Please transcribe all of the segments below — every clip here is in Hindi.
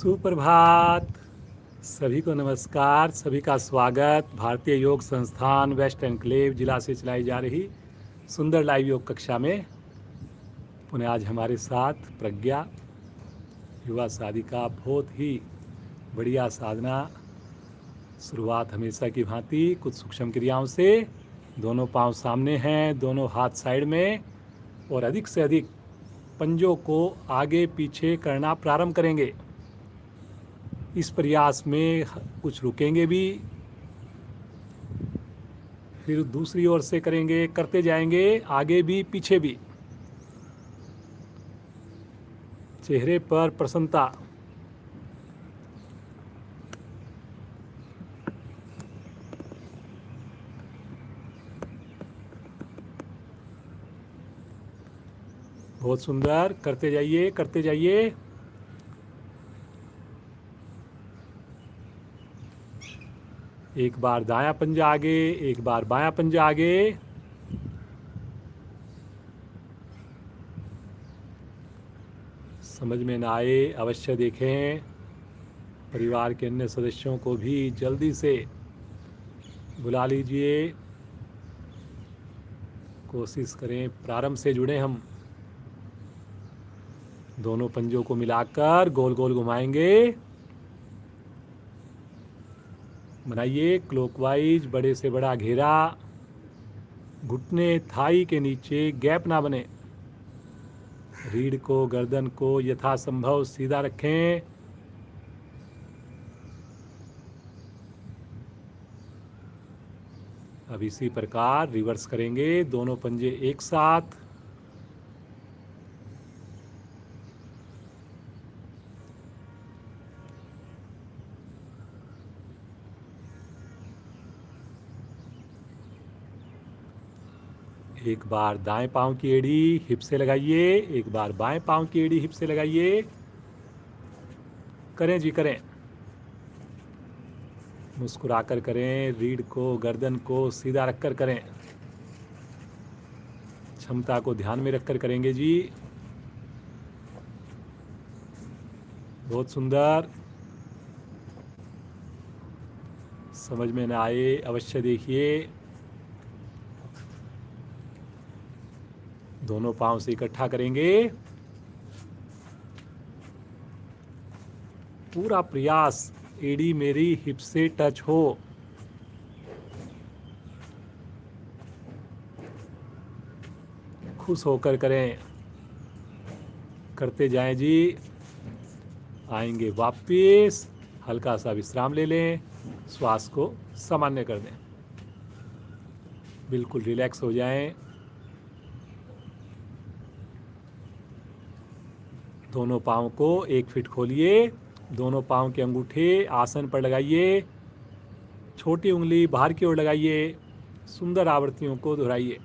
सुप्रभात। सभी को नमस्कार, सभी का स्वागत। भारतीय योग संस्थान वेस्ट एनक्लेव जिला से चलाई जा रही सुंदर लाइव योग कक्षा में पुनः आज हमारे साथ प्रज्ञा, युवा साधिका, बहुत ही बढ़िया साधना। शुरुआत हमेशा की भांति कुछ सूक्ष्म क्रियाओं से। दोनों पांव सामने हैं, दोनों हाथ साइड में, और अधिक से अधिक पंजों को आगे पीछे करना प्रारंभ करेंगे। इस प्रयास में कुछ रुकेंगे भी, फिर दूसरी ओर से करेंगे, करते जाएंगे, आगे भी पीछे भी। चेहरे पर प्रसन्नता। बहुत सुंदर, करते जाइए, करते जाइए। एक बार दायां पंजा आगे, एक बार बायां पंजा आगे। समझ में ना आए अवश्य देखें। परिवार के अन्य सदस्यों को भी जल्दी से बुला लीजिए। कोशिश करें प्रारंभ से जुड़े हम। दोनों पंजों को मिलाकर गोल गोल घुमाएंगे। बनाइए क्लॉकवाइज, बड़े से बड़ा घेरा। घुटने थाई के नीचे गैप ना बने। रीढ़ को, गर्दन को यथासंभव सीधा रखें। अब इसी प्रकार रिवर्स करेंगे, दोनों पंजे एक साथ। एक बार दाएं पांव की एड़ी हिप से लगाइए, एक बार बाएं पांव की एड़ी हिप से लगाइए। करें जी, करें। मुस्कुराकर करें, रीढ़ को, गर्दन को सीधा रखकर करें। क्षमता को ध्यान में रखकर करेंगे जी। बहुत सुंदर। समझ में ना आए अवश्य देखिए। दोनों पांव से इकट्ठा करेंगे। पूरा प्रयास एड़ी मेरी हिप से टच हो। खुश होकर करें, करते जाएं जी। आएंगे वापिस, हल्का सा विश्राम ले लें, श्वास को सामान्य कर दें, बिल्कुल रिलैक्स हो जाएं। दोनों पाँव को 1 फीट खोलिए। दोनों पाँव के अंगूठे आसन पर लगाइए। छोटी उंगली बाहर की ओर लगाइए। सुंदर आवृत्तियों को दोहराइए।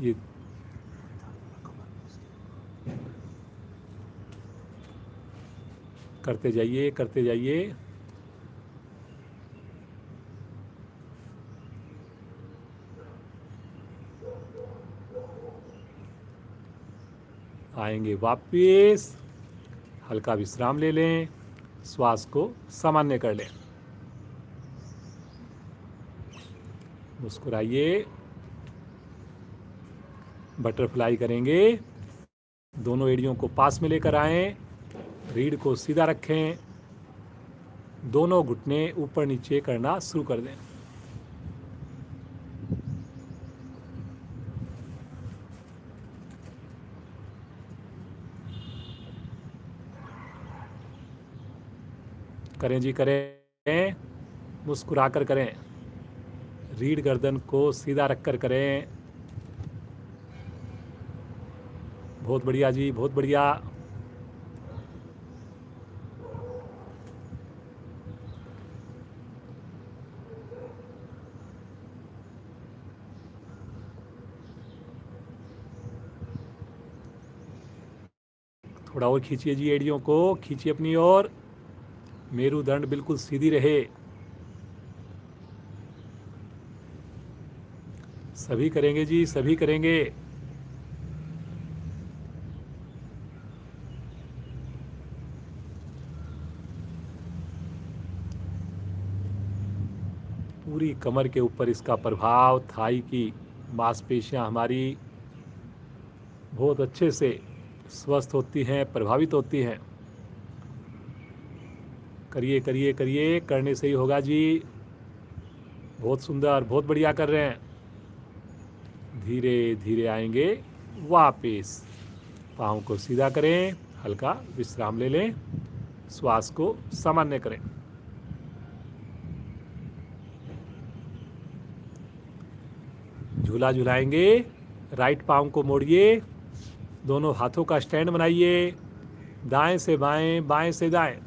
ये करते जाइए, करते जाइए। आएंगे वापिस, हल्का विश्राम ले लें, श्वास को सामान्य कर लें। मुस्कुराइए। बटरफ्लाई करेंगे। दोनों एड़ियों को पास में लेकर आएं, रीढ़ को सीधा रखें, दोनों घुटने ऊपर नीचे करना शुरू कर दें। करें जी, करें। मुस्कुराकर करें, रीढ़ गर्दन को सीधा रखकर करें। बहुत बढ़िया जी, बहुत बढ़िया। थोड़ा और खींचिए जी, एड़ियों को खींचिए अपनी ओर। मेरुदंड बिल्कुल सीधी रहे। सभी करेंगे जी, सभी करेंगे। पूरी कमर के ऊपर इसका प्रभाव, थाई की मांसपेशियां हमारी बहुत अच्छे से स्वस्थ होती हैं, प्रभावित होती हैं। करिए करिए करिए, करने से ही होगा जी। बहुत सुंदर, बहुत बढ़िया कर रहे हैं। धीरे धीरे आएंगे वापस। पाँव को सीधा करें, हल्का विश्राम ले लें, श्वास को सामान्य करें। झूला झुलाएंगे, राइट पाँव को मोड़िए, दोनों हाथों का स्टैंड बनाइए, दाएं से बाएं, बाएं से दाएं।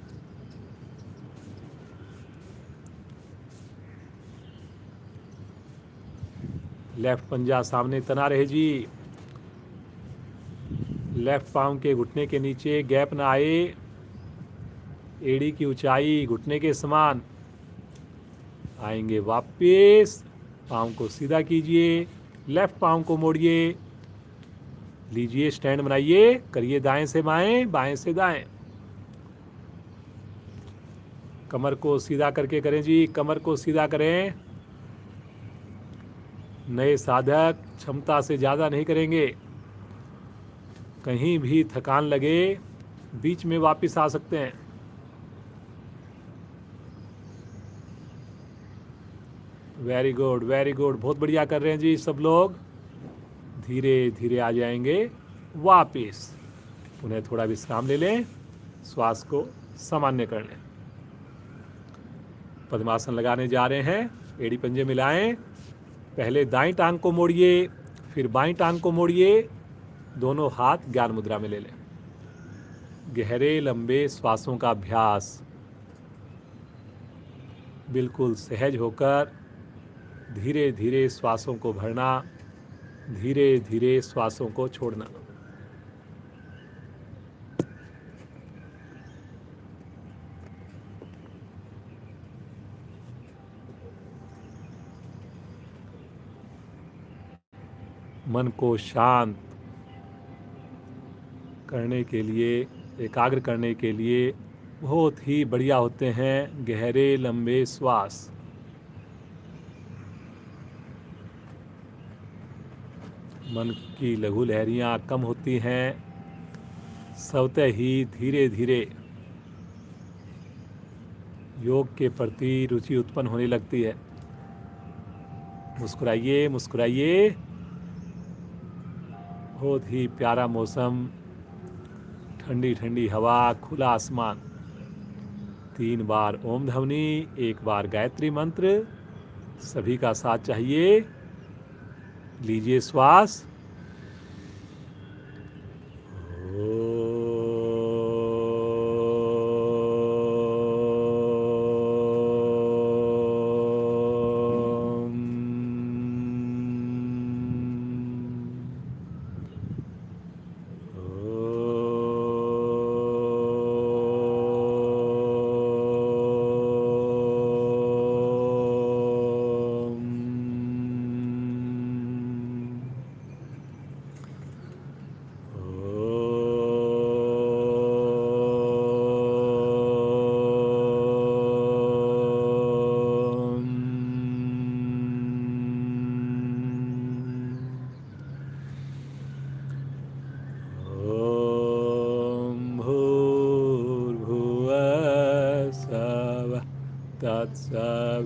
लेफ्ट पंजा सामने तना रहे जी। लेफ्ट पाँव के घुटने के नीचे गैप ना आए, एड़ी की ऊंचाई घुटने के समान। आएंगे वापस, पाँव को सीधा कीजिए, लेफ्ट पाँव को मोड़िए, लीजिए स्टैंड बनाइए, करिए दाएं से बाएं, बाएं से दाएं। कमर को सीधा करके करें जी, कमर को सीधा करें। नए साधक क्षमता से ज़्यादा नहीं करेंगे। कहीं भी थकान लगे बीच में वापस आ सकते हैं। वेरी गुड, वेरी गुड, बहुत बढ़िया कर रहे हैं जी सब लोग। धीरे धीरे आ जाएंगे वापस। पुनः थोड़ा विश्राम ले लें, श्वास को सामान्य कर लें। पद्मासन लगाने जा रहे हैं। एड़ी पंजे मिलाएं, पहले दाईं टांग को मोड़िए, फिर बाईं टांग को मोड़िए, दोनों हाथ ज्ञान मुद्रा में ले लें। गहरे लंबे श्वासों का अभ्यास, बिल्कुल सहज होकर धीरे धीरे श्वासों को भरना, धीरे धीरे श्वासों को छोड़ना। मन को शांत करने के लिए, एकाग्र करने के लिए बहुत ही बढ़िया होते हैं गहरे लंबे श्वास। मन की लघु लहरियाँ कम होती हैं, स्वतः ही धीरे धीरे योग के प्रति रुचि उत्पन्न होने लगती है। मुस्कुराइए मुस्कुराइए। बहुत ही प्यारा मौसम, ठंडी ठंडी हवा, खुला आसमान। 3 बार ओम ध्वनि, 1 बार गायत्री मंत्र। सभी का साथ चाहिए। लीजिए श्वास। तत्सवितुर्वरेण्यं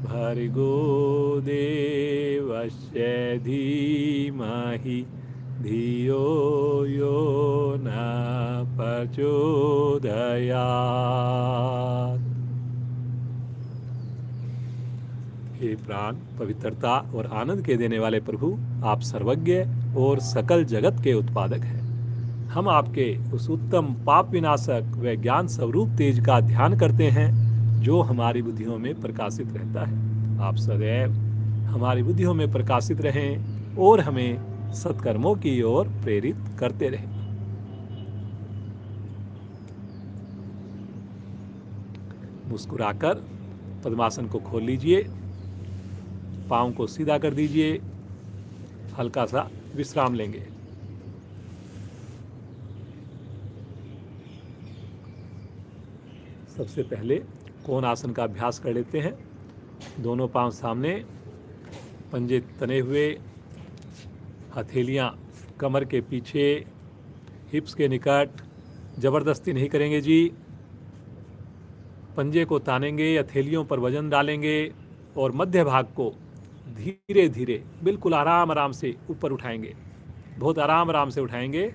भर्गो देवस्य धीमहि धियो यो न प्रचोदयात्। हे प्राण, पवित्रता और आनंद के देने वाले प्रभु, आप सर्वज्ञ और सकल जगत के उत्पादक हैं। हम आपके उस उत्तम पाप विनाशक व ज्ञान स्वरूप तेज का ध्यान करते हैं जो हमारी बुद्धियों में प्रकाशित रहता है। आप सदैव हमारी बुद्धियों में प्रकाशित रहें और हमें सत्कर्मों की ओर प्रेरित करते रहें। मुस्कुराकर पद्मासन को खोल लीजिए, पाँव को सीधा कर दीजिए, हल्का सा विश्राम लेंगे। सबसे पहले कोण आसन का अभ्यास कर लेते हैं। दोनों पांव सामने, पंजे तने हुए, हथेलियां कमर के पीछे, हिप्स के निकट। ज़बरदस्ती नहीं करेंगे जी। पंजे को तानेंगे, हथेलियों पर वजन डालेंगे और मध्य भाग को धीरे धीरे बिल्कुल आराम आराम से ऊपर उठाएंगे। बहुत आराम आराम से उठाएंगे,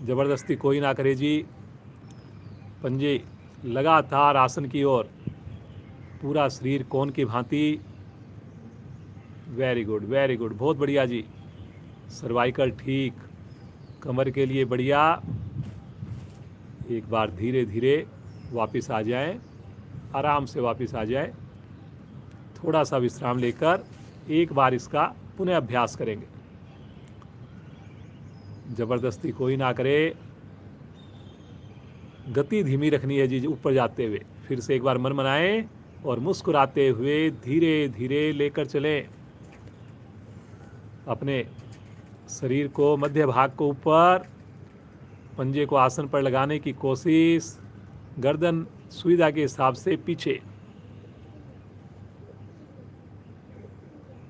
ज़बरदस्ती कोई ना करे जी। पंजे लगातार आसन की ओर, पूरा शरीर कोण की भांति। वेरी गुड, वेरी गुड, बहुत बढ़िया जी। सर्वाइकल ठीक, कमर के लिए बढ़िया। एक बार धीरे धीरे वापस आ जाएं, आराम से वापस आ जाएं। थोड़ा सा विश्राम लेकर एक बार इसका पुनः अभ्यास करेंगे। ज़बरदस्ती कोई ना करे, गति धीमी रखनी है जी। ऊपर जाते हुए फिर से एक बार मन मनाएं और मुस्कुराते हुए धीरे धीरे लेकर चलें अपने शरीर को, मध्य भाग को ऊपर। पंजे को आसन पर लगाने की कोशिश, गर्दन सुविधा के हिसाब से पीछे।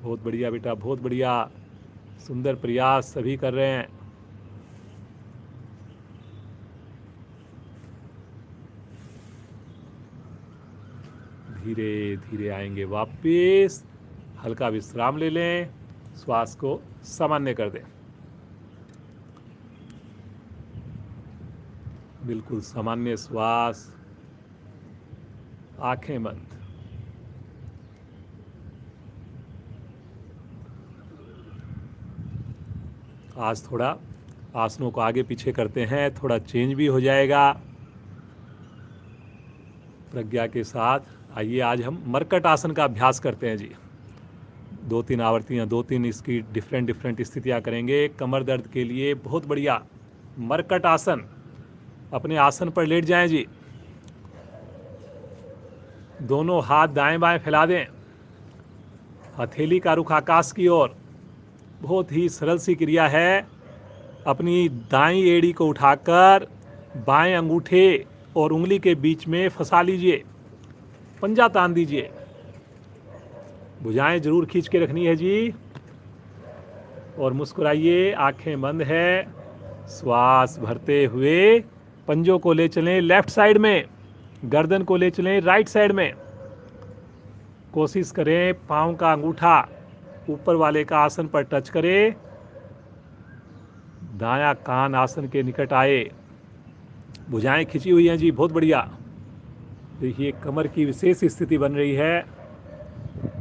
बहुत बढ़िया बेटा, बहुत बढ़िया, सुंदर प्रयास सभी कर रहे हैं। धीरे धीरे आएंगे वापस। हल्का विश्राम ले लें, श्वास को सामान्य कर दें। बिल्कुल सामान्य श्वास, आंखें बंद। आज थोड़ा आसनों को आगे पीछे करते हैं, थोड़ा चेंज भी हो जाएगा प्रज्ञा के साथ। आइए आज हम मरकट आसन का अभ्यास करते हैं जी। 2-3 आवर्तियाँ, 2-3 इसकी डिफरेंट स्थितियाँ करेंगे। कमर दर्द के लिए बहुत बढ़िया मरकट आसन। अपने आसन पर लेट जाएं जी। दोनों हाथ दाएं बाएं फैला दें, हथेली का रुख आकाश की ओर। बहुत ही सरल सी क्रिया है। अपनी दाईं एड़ी को उठाकर बाएं अंगूठे और उंगली के बीच में फंसा लीजिए, पंजा तान दीजिए। भुजाएं जरूर खींच के रखनी है जी। और मुस्कुराइए, आंखें बंद है। श्वास भरते हुए पंजों को ले चलें लेफ्ट साइड में, गर्दन को ले चलें राइट साइड में। कोशिश करें पाँव का अंगूठा ऊपर वाले का आसन पर टच करे, दायां कान आसन के निकट आए। भुजाएं खिंची हुई हैं जी, बहुत बढ़िया। देखिए कमर की विशेष स्थिति बन रही है।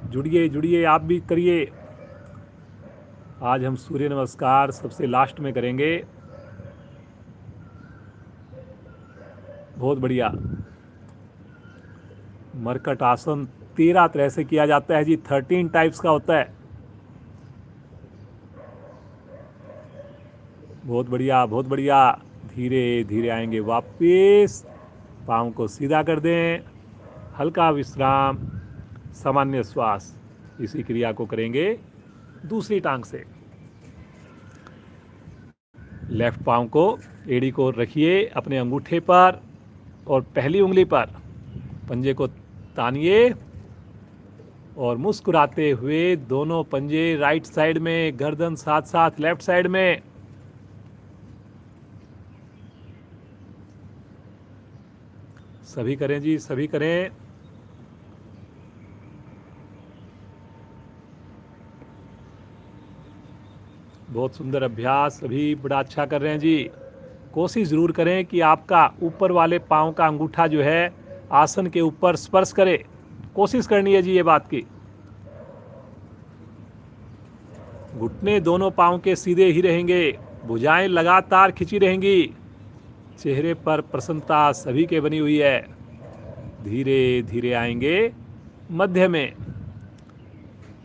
जुड़िए जुड़िए, आप भी करिए। आज हम सूर्य नमस्कार सबसे लास्ट में करेंगे। बहुत बढ़िया। मरकट आसन 13 तरह से किया जाता है जी, 13 टाइप्स का होता है। बहुत बढ़िया, बहुत बढ़िया। धीरे धीरे आएंगे वापिस। पाँव को सीधा कर दें, हल्का विश्राम, सामान्य श्वास। इसी क्रिया को करेंगे दूसरी टांग से। लेफ्ट पाँव को, एड़ी को रखिए अपने अंगूठे पर और पहली उंगली पर। पंजे को तानिए और मुस्कुराते हुए दोनों पंजे राइट साइड में, गर्दन साथ साथ लेफ्ट साइड में। सभी करें जी, सभी करें। बहुत सुंदर अभ्यास, सभी बड़ा अच्छा कर रहे हैं जी। कोशिश ज़रूर करें कि आपका ऊपर वाले पाँव का अंगूठा जो है आसन के ऊपर स्पर्श करे। कोशिश करनी है जी ये बात की। घुटने दोनों पाँव के सीधे ही रहेंगे, भुजाएं लगातार खिंची रहेंगी। चेहरे पर प्रसन्नता सभी के बनी हुई है। धीरे धीरे आएंगे मध्य में।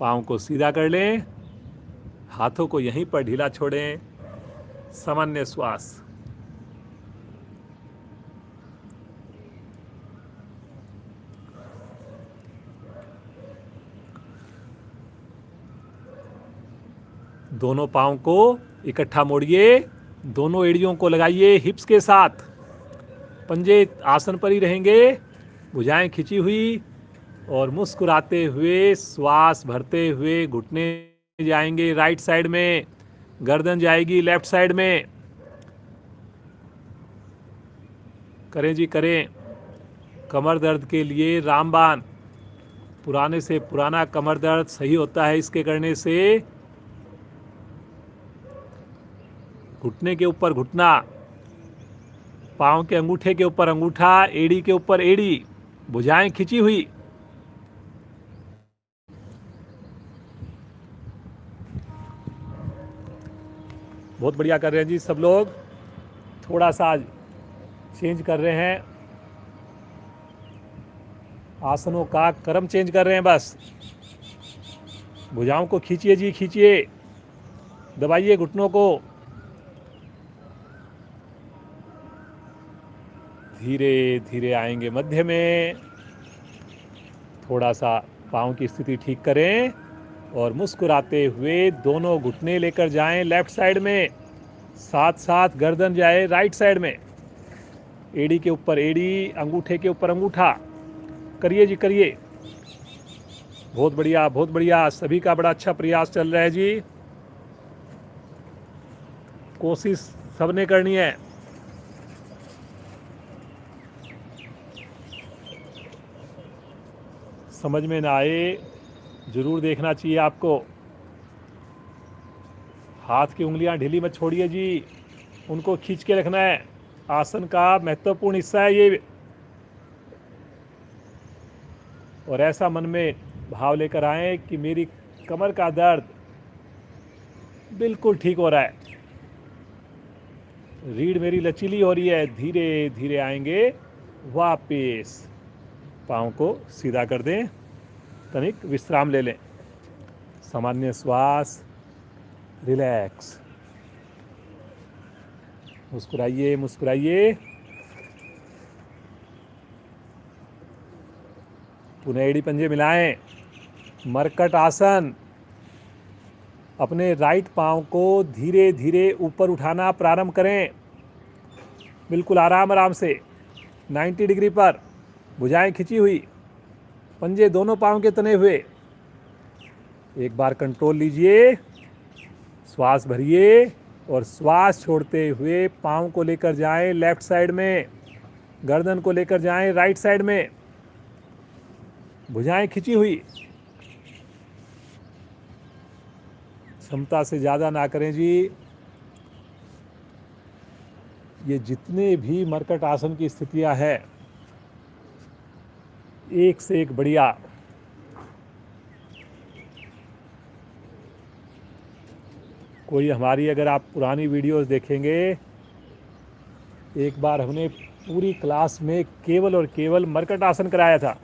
पाँव को सीधा कर लें, हाथों को यहीं पर ढीला छोड़ें। सामान्य श्वास। दोनों पाँव को इकट्ठा मोड़िए, दोनों एड़ियों को लगाइए हिप्स के साथ। पंजे आसन पर ही रहेंगे, भुजाएं खिंची हुई, और मुस्कुराते हुए श्वास भरते हुए घुटने जाएंगे राइट साइड में, गर्दन जाएगी लेफ्ट साइड में। करें जी करें। कमर दर्द के लिए रामबाण, पुराने से पुराना कमर दर्द सही होता है इसके करने से। घुटने के ऊपर घुटना, पाँव के अंगूठे के ऊपर अंगूठा, एड़ी के ऊपर एड़ी, भुजाएं खिंची हुई। बहुत बढ़िया कर रहे हैं जी सब लोग। थोड़ा सा आज चेंज कर रहे हैं, आसनों का क्रम चेंज कर रहे हैं बस। भुजाओं को खींचिए जी खींचिए, दबाइए घुटनों को। धीरे धीरे आएंगे मध्य में। थोड़ा सा पाँव की स्थिति ठीक करें और मुस्कुराते हुए दोनों घुटने लेकर जाएं लेफ्ट साइड में, साथ साथ गर्दन जाए राइट साइड में। एड़ी के ऊपर एड़ी, अंगूठे के ऊपर अंगूठा। करिए जी करिए। बहुत बढ़िया बहुत बढ़िया। सभी का बड़ा अच्छा प्रयास चल रहा है जी। कोशिश सबने करनी है। समझ में ना आए जरूर देखना चाहिए आपको। हाथ की उंगलियां ढीली मत छोड़िए जी, उनको खींच के रखना है। आसन का महत्वपूर्ण हिस्सा है ये। और ऐसा मन में भाव लेकर आए कि मेरी कमर का दर्द बिल्कुल ठीक हो रहा है, रीढ़ मेरी लचीली हो रही है। धीरे धीरे आएंगे वापिस। पाँव को सीधा कर दें, तनिक विश्राम ले लें। सामान्य श्वास, रिलैक्स। मुस्कुराइए मुस्कुराइए। पुनः एड़ी पंजे मिलाएं। मरकट आसन। अपने राइट पाँव को धीरे धीरे ऊपर उठाना प्रारंभ करें, बिल्कुल आराम आराम से, 90 डिग्री पर, भुजाएं खिंची हुई, पंजे दोनों पाँव के तने हुए। एक बार कंट्रोल लीजिए, श्वास भरिए और श्वास छोड़ते हुए पाँव को लेकर जाएं लेफ्ट साइड में, गर्दन को लेकर जाएं राइट साइड में, भुजाएं खिंची हुई। क्षमता से ज़्यादा ना करें जी। ये जितने भी मरकट आसन की स्थितियां हैं, एक से एक बढ़िया। कोई हमारी अगर आप पुरानी वीडियोस देखेंगे, एक बार हमने पूरी क्लास में केवल और केवल मरकट आसन कराया था।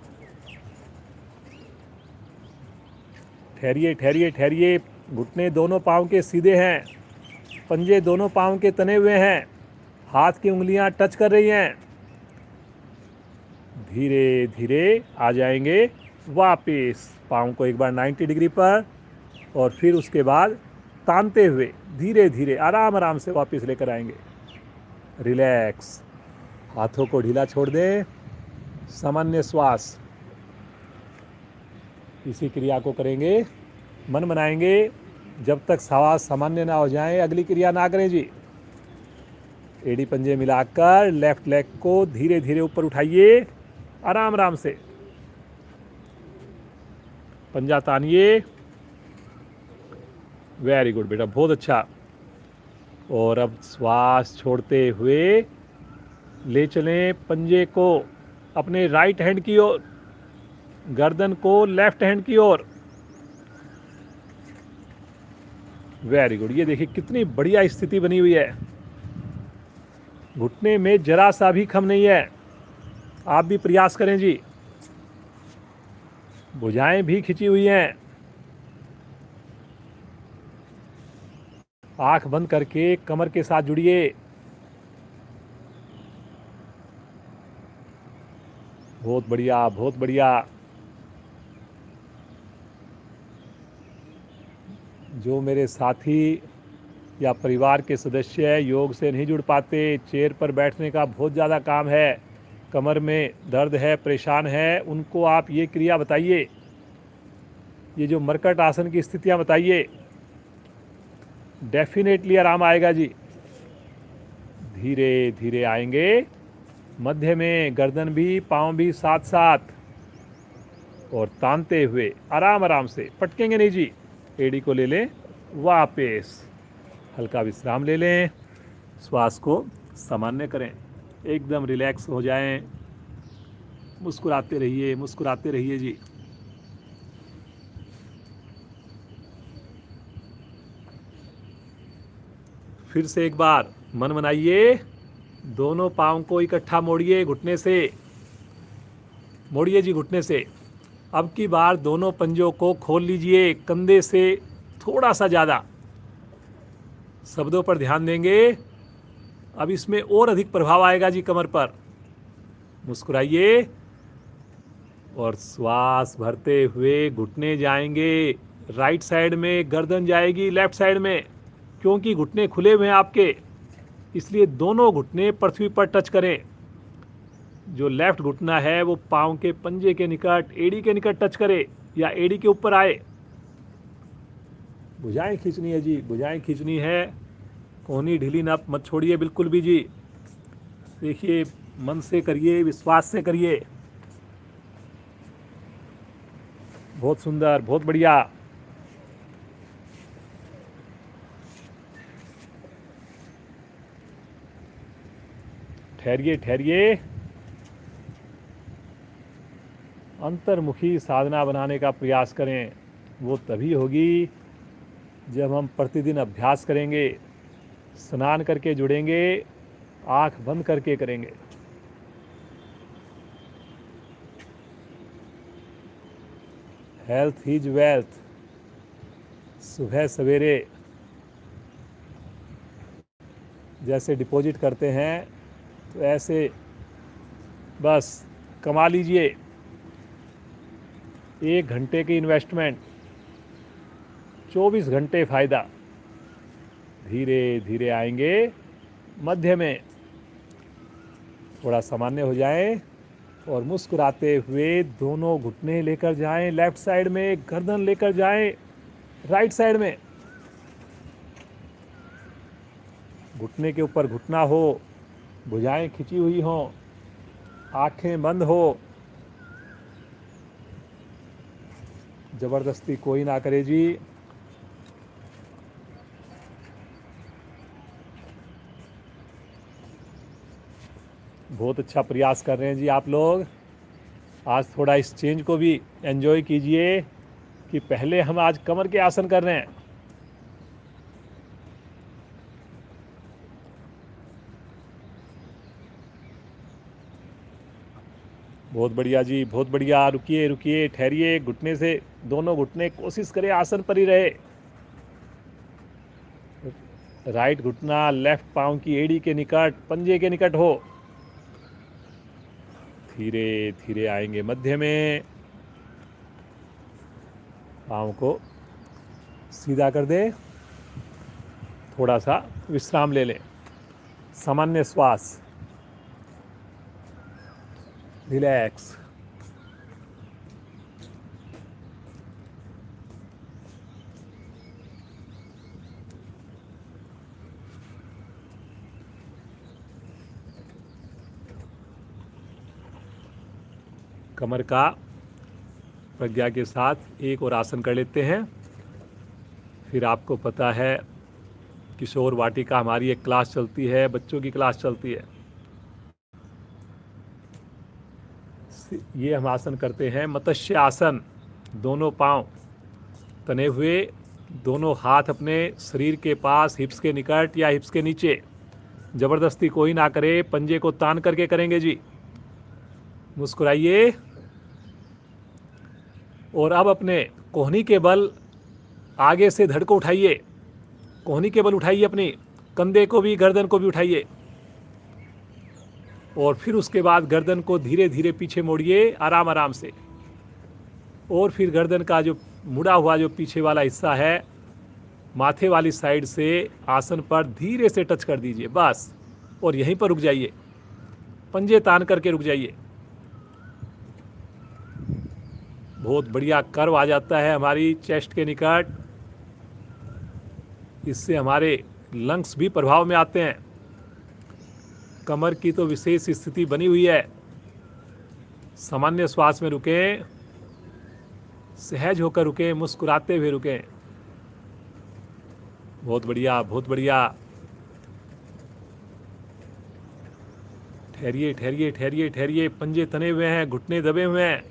ठहरिए ठहरिए ठहरिए। घुटने दोनों पाँव के सीधे हैं, पंजे दोनों पाँव के तने हुए हैं, हाथ की उंगलियां टच कर रही हैं। धीरे धीरे आ जाएंगे वापस। पाँव को एक बार 90 डिग्री पर और फिर उसके बाद तानते हुए धीरे धीरे आराम आराम से वापस लेकर आएंगे। रिलैक्स। हाथों को ढीला छोड़ दें। सामान्य श्वास। इसी क्रिया को करेंगे, मन बनाएंगे जब तक श्वास सामान्य ना हो जाए। अगली क्रिया ना करें जी। एड़ी पंजे मिलाकर लेफ्ट लेग को धीरे धीरे ऊपर उठाइए, आराम आराम से। पंजा तानिए। वेरी गुड बेटा, बहुत अच्छा। और अब श्वास छोड़ते हुए ले चलें पंजे को अपने राइट हैंड की ओर, गर्दन को लेफ्ट हैंड की ओर। Very good. ये देखिए कितनी बढ़िया स्थिति बनी हुई है। घुटने में जरा सा भी खम नहीं है। आप भी प्रयास करें जी। भुजाएं भी खिंची हुई हैं। आंख बंद करके कमर के साथ जुड़िए। बहुत बढ़िया बहुत बढ़िया। जो मेरे साथी या परिवार के सदस्य योग से नहीं जुड़ पाते, चेयर पर बैठने का बहुत ज़्यादा काम है, कमर में दर्द है, परेशान है, उनको आप ये क्रिया बताइए, ये जो मरकट आसन की स्थितियाँ बताइए, डेफिनेटली आराम आएगा जी। धीरे धीरे आएंगे, मध्य में गर्दन भी पाँव भी साथ साथ, और तानते हुए आराम आराम से, पटकेंगे नहीं जी। एड़ी को ले लें, वापस हल्का विश्राम ले लें, श्वास को सामान्य करें, एकदम रिलैक्स हो जाएं, मुस्कुराते रहिए जी। फिर से एक बार मन बनाइए, दोनों पाँव को इकट्ठा मोड़िए, घुटने से मोड़िए जी, घुटने से। अब की बार दोनों पंजों को खोल लीजिए, कंधे से थोड़ा सा ज़्यादा। शब्दों पर ध्यान देंगे, अब इसमें और अधिक प्रभाव आएगा जी कमर पर। मुस्कुराइए और श्वास भरते हुए घुटने जाएंगे, राइट साइड में गर्दन जाएगी, लेफ्ट साइड में, क्योंकि घुटने खुले हुए हैं आपके, इसलिए दोनों घुटने पृथ्वी पर टच करें। जो लेफ्ट घुटना है वो पाँव के पंजे के निकट, एड़ी के निकट टच करे या एड़ी के ऊपर आए। भुजाएं खींचनी है जी, भुजाएं खींचनी है, कोहनी ढीली ना मत छोड़िए बिल्कुल भी जी। देखिए, मन से करिए, विश्वास से करिए। बहुत सुंदर, बहुत बढ़िया। ठहरिए ठहरिए। अंतर्मुखी साधना बनाने का प्रयास करें, वो तभी होगी जब हम प्रतिदिन अभ्यास करेंगे, स्नान करके जुड़ेंगे, आंख बंद करके करेंगे। Health is wealth. सुबह सवेरे जैसे डिपॉजिट करते हैं, तो ऐसे बस कमा लीजिए। 1 घंटे की इन्वेस्टमेंट, 24 घंटे फ़ायदा। धीरे धीरे आएंगे, मध्य में थोड़ा सामान्य हो जाएं और मुस्कुराते हुए दोनों घुटने लेकर जाएं, लेफ्ट साइड में गर्दन लेकर जाएं, राइट साइड में। घुटने के ऊपर घुटना हो, भुजाएं खिंची हुई हों, आंखें बंद हो। जबरदस्ती कोई ना करे जी। बहुत अच्छा प्रयास कर रहे हैं जी आप लोग। आज थोड़ा इस चेंज को भी एंजॉय कीजिए कि पहले हम आज कमर के आसन कर रहे हैं। बहुत बढ़िया जी, बहुत बढ़िया। रुकिए रुकिए, ठहरिए, घुटने से दोनों घुटने कोशिश करें आसन पर ही रहे। राइट घुटना लेफ्ट पाँव की एड़ी के निकट, पंजे के निकट हो। धीरे धीरे आएंगे मध्य में, पाँव को सीधा कर दें, थोड़ा सा विश्राम ले लें, सामान्य श्वास, रिलैक्स। कमर का प्रज्ञा के साथ एक और आसन कर लेते हैं। फिर आपको पता है किशोर वाटिका हमारी एक क्लास चलती है, बच्चों की क्लास चलती है। ये हम आसन करते हैं मत्स्य आसन। दोनों पांव तने हुए, दोनों हाथ अपने शरीर के पास, हिप्स के निकट या हिप्स के नीचे। ज़बरदस्ती कोई ना करे, पंजे को तान करके करेंगे जी। मुस्कुराइए और अब अपने कोहनी के बल आगे से धड़ को उठाइए, कोहनी के बल उठाइए, अपनी कंधे को भी, गर्दन को भी उठाइए। और फिर उसके बाद गर्दन को धीरे धीरे पीछे मोड़िए, आराम आराम से। और फिर गर्दन का जो मुड़ा हुआ जो पीछे वाला हिस्सा है माथे वाली साइड से आसन पर धीरे से टच कर दीजिए बस, और यहीं पर रुक जाइए, पंजे तान करके रुक जाइए। बहुत बढ़िया कर्व आ जाता है हमारी चेस्ट के निकट, इससे हमारे लंग्स भी प्रभाव में आते हैं। कमर की तो विशेष स्थिति बनी हुई है। सामान्य श्वास में रुकें, सहज होकर रुकें, मुस्कुराते हुए रुकें। बहुत बढ़िया, बहुत बढ़िया। ठहरिए ठहरिए ठहरिए ठहरिए, पंजे तने हुए हैं, घुटने दबे हुए हैं।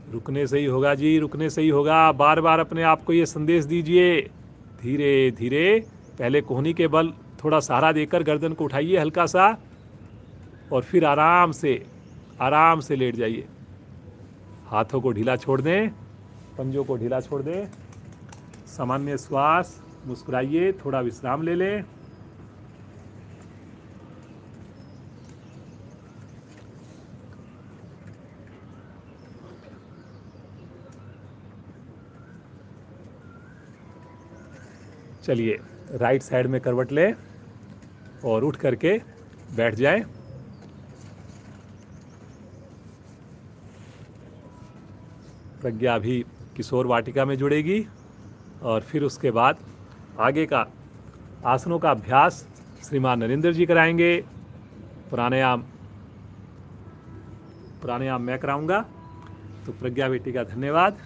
रुकने से ही होगा जी, रुकने से ही होगा। बार बार अपने आप को ये संदेश दीजिए। धीरे धीरे, पहले कोहनी के बल थोड़ा सहारा देकर गर्दन को उठाइए हल्का सा, और फिर आराम से लेट जाइए। हाथों को ढीला छोड़ दें, पंजों को ढीला छोड़ दें। सामान्य श्वास, मुस्कुराइए, थोड़ा विश्राम ले लें। चलिए, राइट साइड में करवट लें और उठ करके बैठ जाएं। प्रज्ञा अभी किशोर वाटिका में जुड़ेगी, और फिर उसके बाद आगे का आसनों का अभ्यास श्रीमान नरेंद्र जी कराएंगे। प्राणायाम मैं कराऊंगा। तो प्रज्ञा बेटी का धन्यवाद।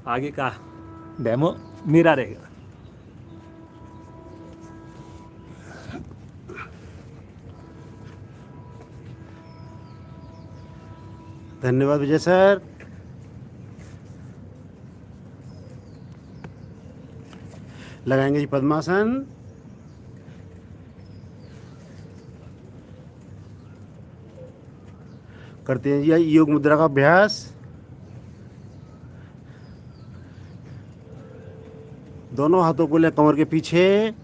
आगे का डेमो मेरा रहेगा। धन्यवाद विजय सर। लगाएंगे जी पद्मासन। करते हैं जी योग मुद्रा का अभ्यास। दोनों हाथों को ले कमर के पीछे,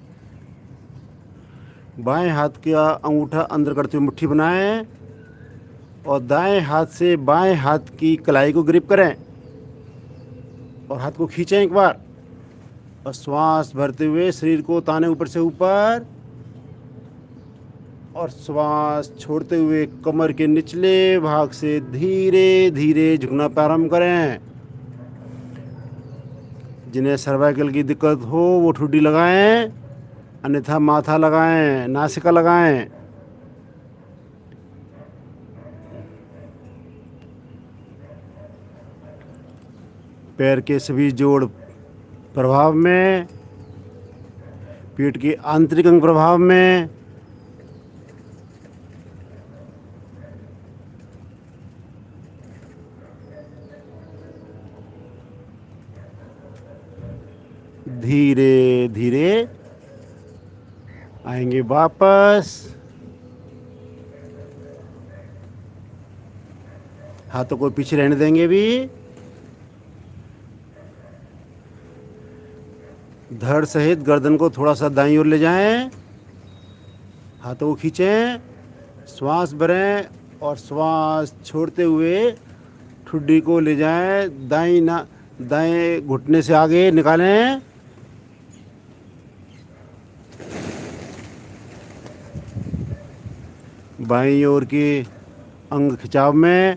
बाएं हाथ का अंगूठा अंदर करते हुए मुट्ठी बनाएं, और दाएं हाथ से बाएं हाथ की कलाई को ग्रिप करें, और हाथ को खींचें एक बार, और श्वास भरते हुए शरीर को ताने ऊपर से ऊपर, और श्वास छोड़ते हुए कमर के निचले भाग से धीरे धीरे झुकना प्रारंभ करें। जिन्हें सर्वाइकल की दिक्कत हो वो ठुड्डी लगाएं, अन्यथा माथा लगाएं, नासिका लगाएं। पैर के सभी जोड़ प्रभाव में, पेट के आंतरिक अंग प्रभाव में। धीरे धीरे आएंगे वापस। हाथों को पीछे रहने देंगे भी। धड़ सहित गर्दन को थोड़ा सा दाईं ओर ले जाएं, हाथों को खींचें, श्वास भरें, और श्वास छोड़ते हुए ठुड्डी को ले जाएं, दाएं घुटने से आगे निकालें। बाईं ओर के अंग खिंचाव में।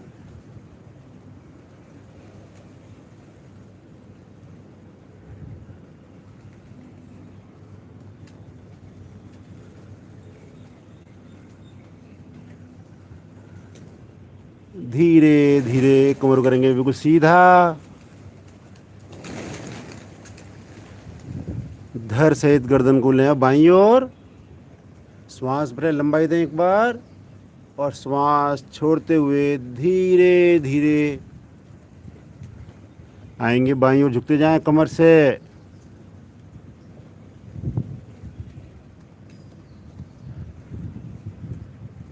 धीरे धीरे कमर करेंगे बिल्कुल सीधा। धड़ सहित गर्दन को लें बाईं ओर। श्वास भरें, लंबाई दें एक बार, और श्वास छोड़ते हुए धीरे धीरे आएंगे बाईं ओर, झुकते जाएं कमर से।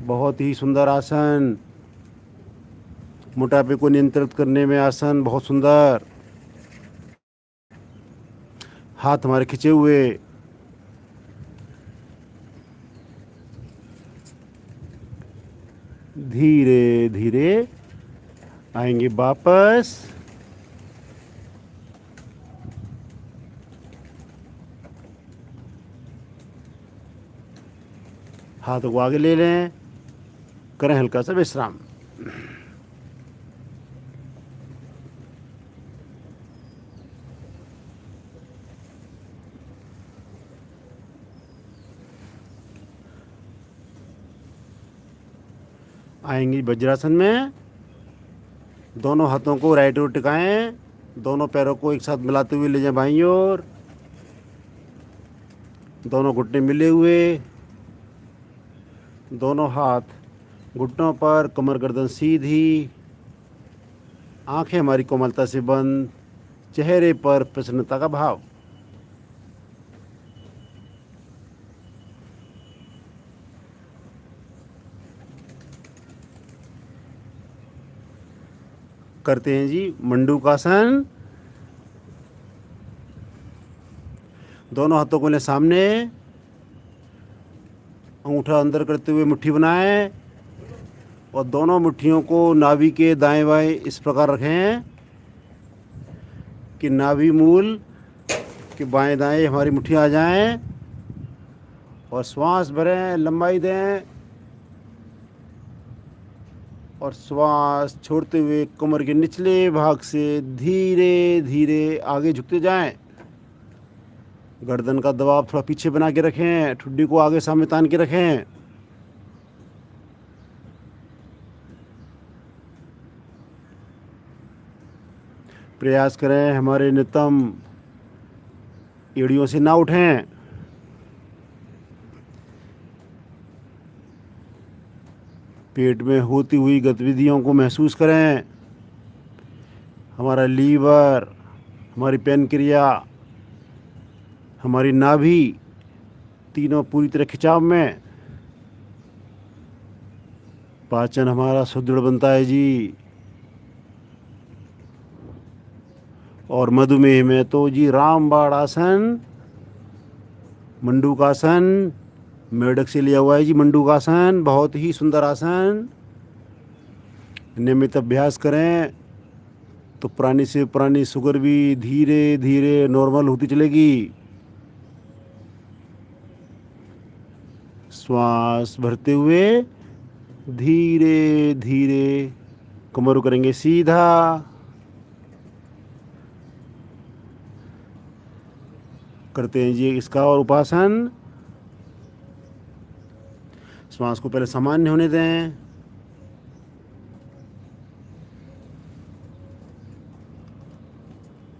बहुत ही सुंदर आसन, मोटापे को नियंत्रित करने में आसन बहुत सुंदर। हाथ हमारे खिंचे हुए। धीरे धीरे आएंगे वापस। हाथों को आगे ले लें, करें हल्का सा विश्राम। आएंगे वज्रासन में। दोनों हाथों को राइट ओर टिकाएं, दोनों पैरों को एक साथ मिलाते हुए ले जाएं बाईं ओर, दोनों घुटने मिले हुए, दोनों हाथ घुटनों पर, कमर गर्दन सीधी, आंखें हमारी कोमलता से बंद, चेहरे पर प्रसन्नता का भाव। करते हैं जी मंडूकासन। दोनों हाथों को ले सामने, अंगूठा अंदर करते हुए मुट्ठी बनाएं और दोनों मुट्ठियों को नाभि के दाएं बाएं इस प्रकार रखें कि नाभि मूल के बाएं दाएं हमारी मुट्ठी आ जाएं, और श्वास भरें, लंबाई दें और श्वास छोड़ते हुए कमर के निचले भाग से धीरे धीरे आगे झुकते जाएं। गर्दन का दबाव थोड़ा पीछे बना के रखें, ठुड्डी को आगे सामने तान के रखें। प्रयास करें हमारे नितंब एड़ियों से ना उठें। पेट में होती हुई गतिविधियों को महसूस करें। हमारा लीवर, हमारी पैनक्रिया, हमारी नाभि, तीनों पूरी तरह खिंचाव में। पाचन हमारा सुदृढ़ बनता है जी। और मधुमेह में तो जी रामबाण आसन, मंडूकासन, मेढक से लिया हुआ है जी मंडूकासन, बहुत ही सुंदर आसन। नियमित अभ्यास करें तो पुरानी से पुरानी शुगर भी धीरे धीरे नॉर्मल होती चलेगी। श्वास भरते हुए धीरे धीरे कमर को करेंगे सीधा। करते हैं जी इसका और उपासन। श्वास को पहले सामान्य होने दें।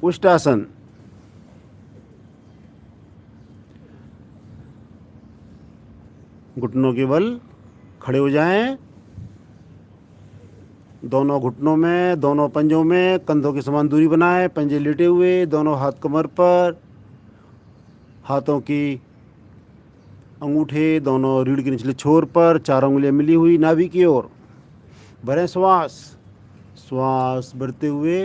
उष्टासन। घुटनों के बल खड़े हो जाएं, दोनों घुटनों में, दोनों पंजों में कंधों की समान दूरी बनाएं, पंजे लेटे हुए, दोनों हाथ कमर पर, हाथों की अंगूठे दोनों रीढ़ के निचले छोर पर, चारों उंगलियां मिली हुई नाभि की ओर। भरें श्वास। श्वास भरते हुए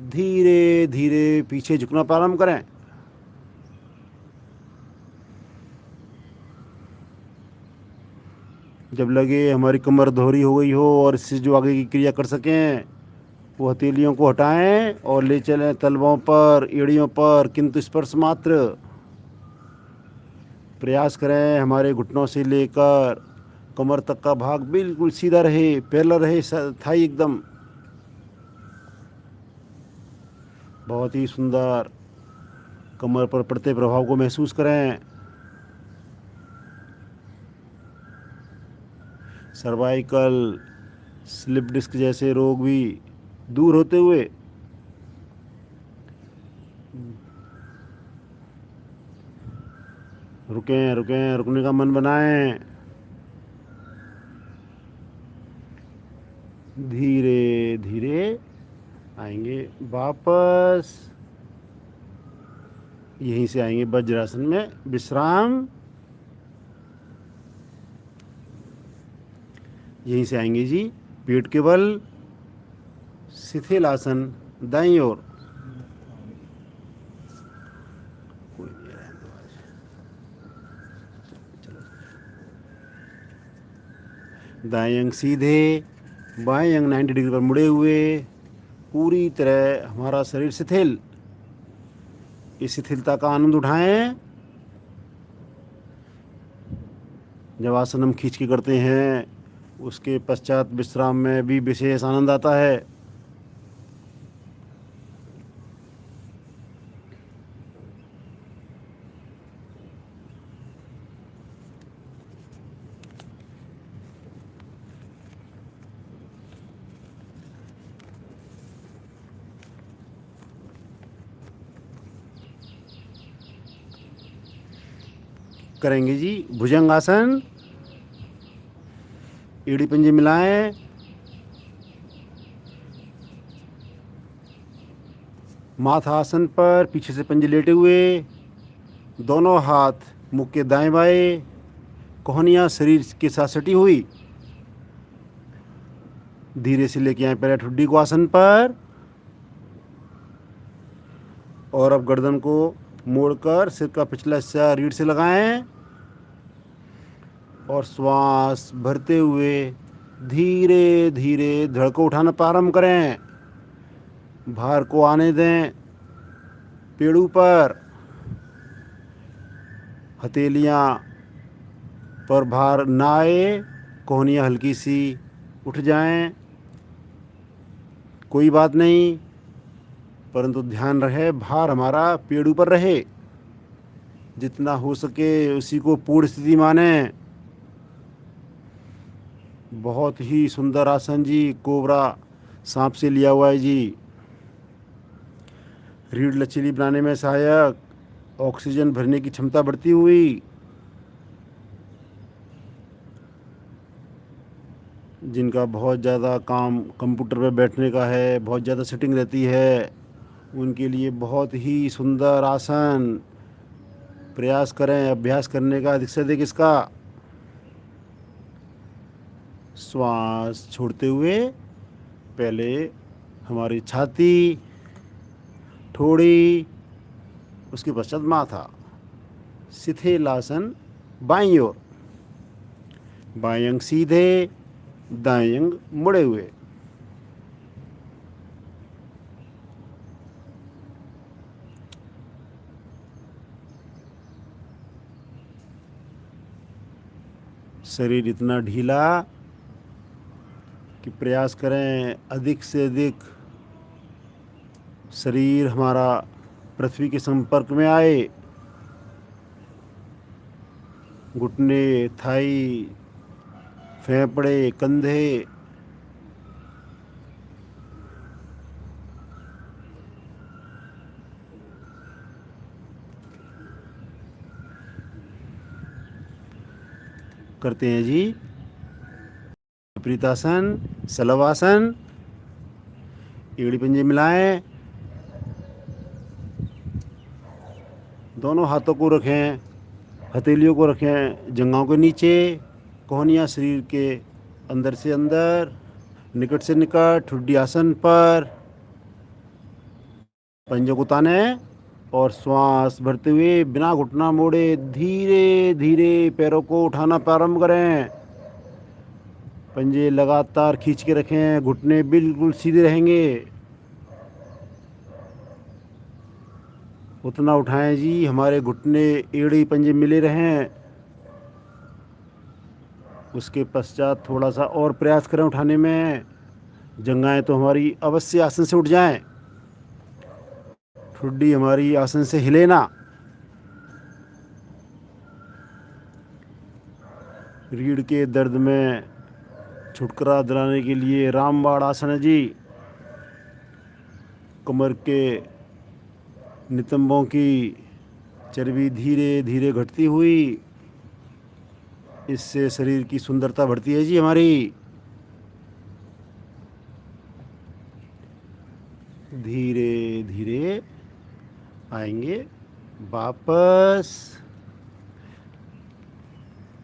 धीरे धीरे पीछे झुकना प्रारंभ करें। जब लगे हमारी कमर दोहरी हो गई हो और इससे जो आगे की क्रिया कर सकें, वो हथेलियों को हटाएं और ले चलें तलवों पर, एड़ियों पर, किंतु स्पर्श मात्र। प्रयास करें हमारे घुटनों से लेकर कमर तक का भाग बिल्कुल सीधा रहे, पैरेलल रहे, थाई एकदम। बहुत ही सुंदर। कमर पर पड़ते प्रभाव को महसूस करें। सर्वाइकल, स्लिप डिस्क जैसे रोग भी दूर होते हुए रुकें रुकें, रुकने का मन बनाएं। धीरे धीरे आएंगे वापस। यहीं से आएंगे वज्रासन में विश्राम। यहीं से आएंगे जी पेट के बल शिथिल आसन दाईं ओर। दाएं अंग सीधे, बाएं अंग 90 डिग्री पर मुड़े हुए, पूरी तरह हमारा शरीर शिथिल। इस शिथिलता का आनंद उठाएं। जब आसन हम खींच के करते हैं उसके पश्चात विश्राम में भी विशेष आनंद आता है। करेंगे जी भुजंगासन। एड़ी पंजे मिलाएं, माथा आसन पर पीछे से पंजे लेटे हुए, दोनों हाथ मुख के दाएं बाएं, कोहनियाँ शरीर के साथ सटी हुई। धीरे से लेके आए पहले ठुड्डी को आसन पर, और अब गर्दन को मोड़कर सिर का पिछला हिस्सा रीढ़ से लगाएं और श्वास भरते हुए धीरे धीरे धड़ को उठाना प्रारंभ करें। भार को आने दें पेड़ों पर, हथेलियाँ पर भार ना आए, कोहनियाँ हल्की सी उठ जाएं, कोई बात नहीं, परंतु ध्यान रहे भार हमारा पेड़ों पर रहे। जितना हो सके उसी को पूर्ण स्थिति माने। बहुत ही सुंदर आसन जी, कोबरा सांप से लिया हुआ है जी। रीढ़ लचीली बनाने में सहायक, ऑक्सीजन भरने की क्षमता बढ़ती हुई। जिनका बहुत ज़्यादा काम कंप्यूटर पर बैठने का है, बहुत ज़्यादा सिटिंग रहती है, उनके लिए बहुत ही सुंदर आसन। प्रयास करें अभ्यास करने का अधिक से अधिक इसका। श्वास छोड़ते हुए पहले हमारी छाती, ठोड़ी, उसके पश्चात माथा। शिथिल आसन बाईं ओर, बाएं अंग सीधे, दाएं अंग मुड़े हुए। शरीर इतना ढीला कि प्रयास करें अधिक से अधिक शरीर हमारा पृथ्वी के संपर्क में आए। घुटने, थाई, फेफड़े, कंधे, करते हैं जी विपरीतासन, सलवासन। एड़ी पंजे मिलाएं, दोनों हाथों को रखें, हथेलियों को रखें जंघाओं के नीचे, कोहनियाँ शरीर के अंदर से अंदर, निकट से निकट, ठुड्डी आसन पर। पंजों को ताने और श्वास भरते हुए बिना घुटना मोड़े धीरे धीरे पैरों को उठाना प्रारंभ करें। पंजे लगातार खींच के रखें, घुटने बिल्कुल सीधे रहेंगे। उतना उठाएं जी हमारे घुटने एड़ी पंजे मिले रहें। उसके पश्चात थोड़ा सा और प्रयास करें उठाने में। जंघाएं तो हमारी अवश्य आसन से उठ जाएं, ठुड्डी हमारी आसन से हिले ना। रीढ़ के दर्द में छुटकारा दिलाने के लिए रामबाण आसन है जी। कमर के नितंबों की चर्बी धीरे धीरे घटती हुई, इससे शरीर की सुंदरता बढ़ती है जी हमारी। धीरे धीरे आएंगे वापस।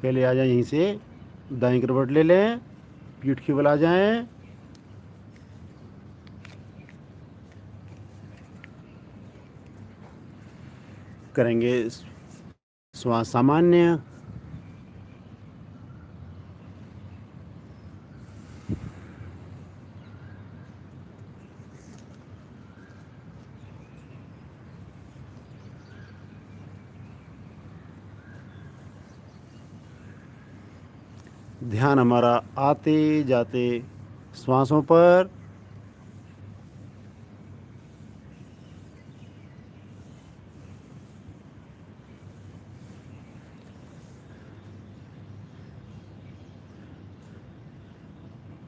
पहले आ जाएं यहीं से, दाईं करवट ले लें, पीठ के बल आ जाएं, करेंगे श्वास सामान्य। ध्यान हमारा आते जाते श्वासों पर।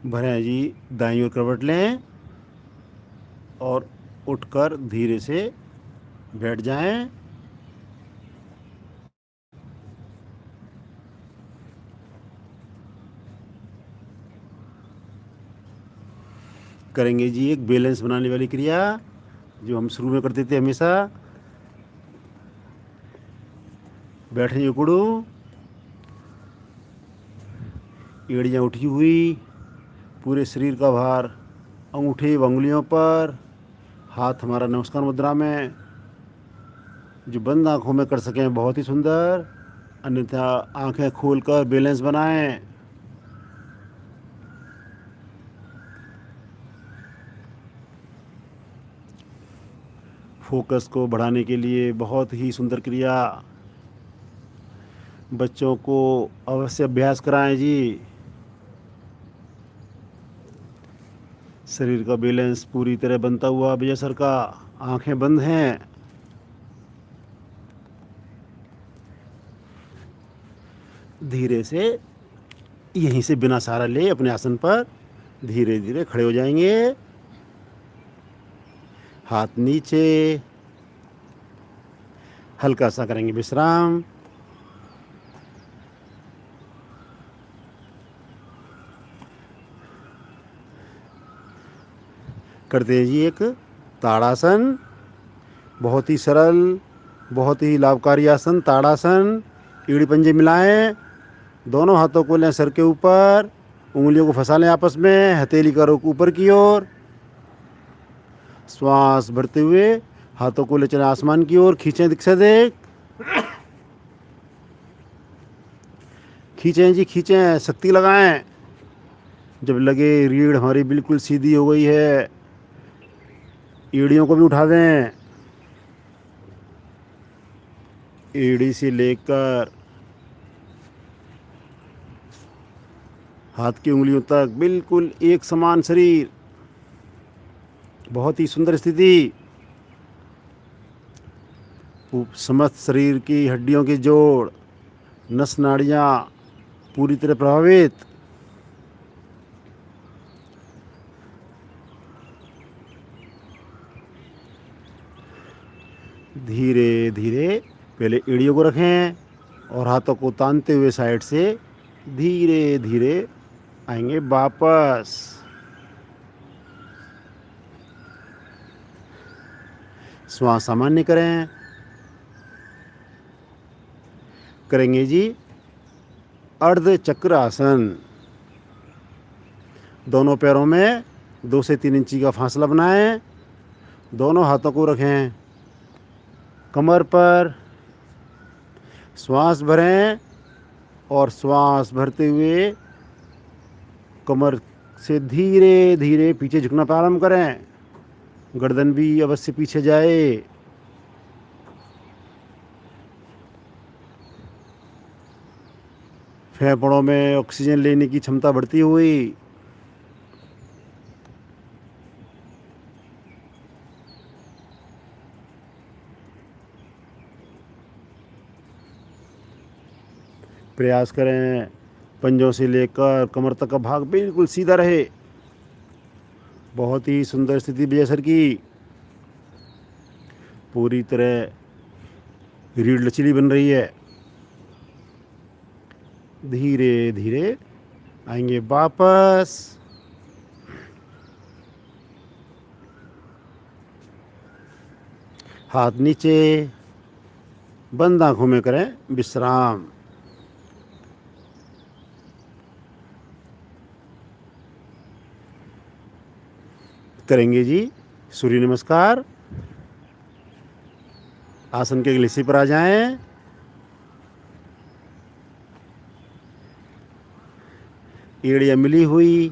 भरें जी, दाईं ओर करवट लें और उठकर धीरे से बैठ जाएं। करेंगे जी एक बैलेंस बनाने वाली क्रिया जो हम शुरू में करते थे हमेशा। बैठे जी उकड़ू, एड़ियाँ उठी हुई, पूरे शरीर का भार अंगूठे व उंगलियों पर, हाथ हमारा नमस्कार मुद्रा में। जो बंद आंखों में कर सकें बहुत ही सुंदर, अन्यथा आंखें खोलकर बैलेंस बनाएं। फोकस को बढ़ाने के लिए बहुत ही सुंदर क्रिया। बच्चों को अवश्य अभ्यास कराएं जी। शरीर का बैलेंस पूरी तरह बनता हुआ विजय सर का। आंखें बंद हैं। धीरे से यहीं से बिना सहारा ले अपने आसन पर धीरे धीरे खड़े हो जाएंगे। हाथ नीचे, हल्का सा करेंगे विश्राम। करते हैं जी एक ताड़ासन। बहुत ही सरल, बहुत ही लाभकारी आसन ताड़ासन। एड़ी पंजे मिलाएं, दोनों हाथों को लें सर के ऊपर, उंगलियों को फंसा लें आपस में, हथेली का रुख ऊपर की ओर। श्वास भरते हुए हाथों को ले चलें आसमान की ओर। खींचें दिख से देख, खींचें जी खींचें, शक्ति लगाएं। जब लगे रीढ़ हमारी बिल्कुल सीधी हो गई है, एड़ियों को भी उठा दें। एड़ी से लेकर हाथ की उंगलियों तक बिल्कुल एक समान शरीर। बहुत ही सुंदर स्थिति। समस्त शरीर की हड्डियों के जोड़, नस नाड़ियाँ पूरी तरह प्रभावित। धीरे धीरे पहले एड़ियों को रखें और हाथों को तानते हुए साइड से धीरे धीरे आएंगे वापस। श्वास सामान्य करें। करेंगे जी अर्ध चक्र आसन। दोनों पैरों में 2 से 3 इंची का फासला बनाएं। दोनों हाथों को रखें कमर पर। श्वास भरें और श्वास भरते हुए कमर से धीरे धीरे पीछे झुकना प्रारंभ करें। गर्दन भी अवश्य पीछे जाए। फेफड़ों में ऑक्सीजन लेने की क्षमता बढ़ती हुई। प्रयास करें पंजों से लेकर कमर तक का भाग बिल्कुल सीधा रहे। बहुत ही सुंदर स्थिति विजय सर की। पूरी तरह रीढ़ लचीली बन रही है। धीरे धीरे आएंगे वापस। हाथ नीचे, बंद आंखों में करें विश्राम। करेंगे जी सूर्य नमस्कार। आसन के अगले हिस्से पर आ जाएं। एड़ियाँ मिली हुई,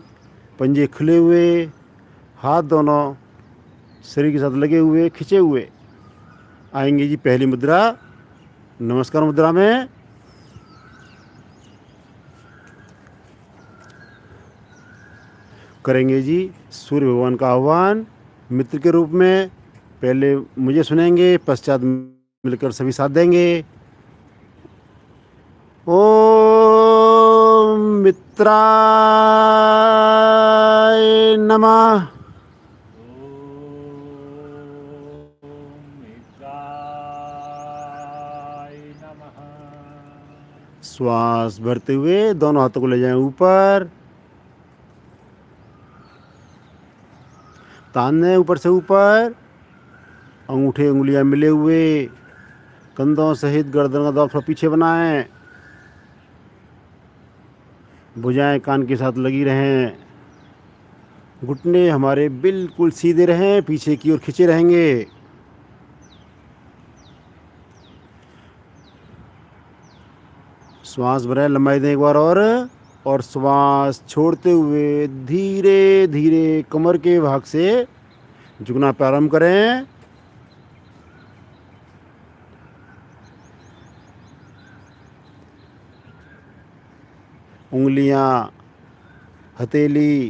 पंजे खुले हुए, हाथ दोनों शरीर के साथ लगे हुए, खिंचे हुए। आएंगे जी पहली मुद्रा नमस्कार मुद्रा में। करेंगे जी सूर्य भगवान का आह्वान मित्र के रूप में। पहले मुझे सुनेंगे, पश्चात मिलकर सभी साथ देंगे। ओम मित्राय नमः। मित्राय नमः। श्वास भरते हुए दोनों हाथों को ले जाएं ऊपर, ताने ऊपर से ऊपर, अंगूठे उंगलियां मिले हुए, कंधों सहित गर्दन का दांव थोड़ा पीछे बनाएं, भुजाएं कान के साथ लगी रहें, घुटने हमारे बिल्कुल सीधे रहें, पीछे की ओर खींचे रहेंगे। श्वास भरें, लंबाई दें एक बार और श्वास छोड़ते हुए धीरे धीरे कमर के भाग से झुकना प्रारंभ करें। उंगलियां, हथेली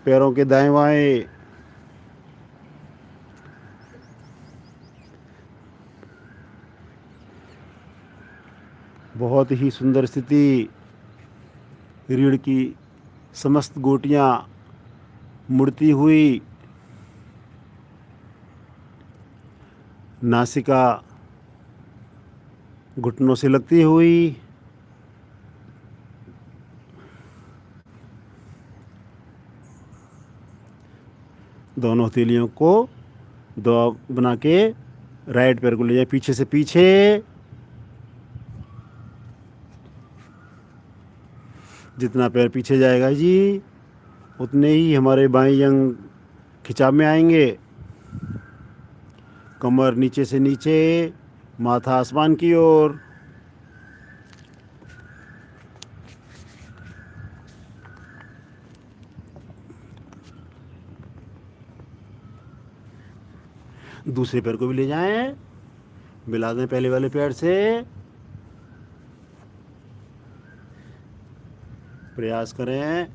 पैरों के दाएं बाएं, बहुत ही सुंदर स्थिति। रीढ़ की समस्त गोटियां मुड़ती हुई, नासिका घुटनों से लगती हुई, दोनों हथेलियों को दो बना के राइट पैर को ले जाए पीछे से पीछे। जितना पैर पीछे जाएगा जी उतने ही हमारे बाएं अंग खिंचाव में आएंगे। कमर नीचे से नीचे, माथा आसमान की ओर। दूसरे पैर को भी ले जाएं, मिला दें पहले वाले पैर से। प्रयास करें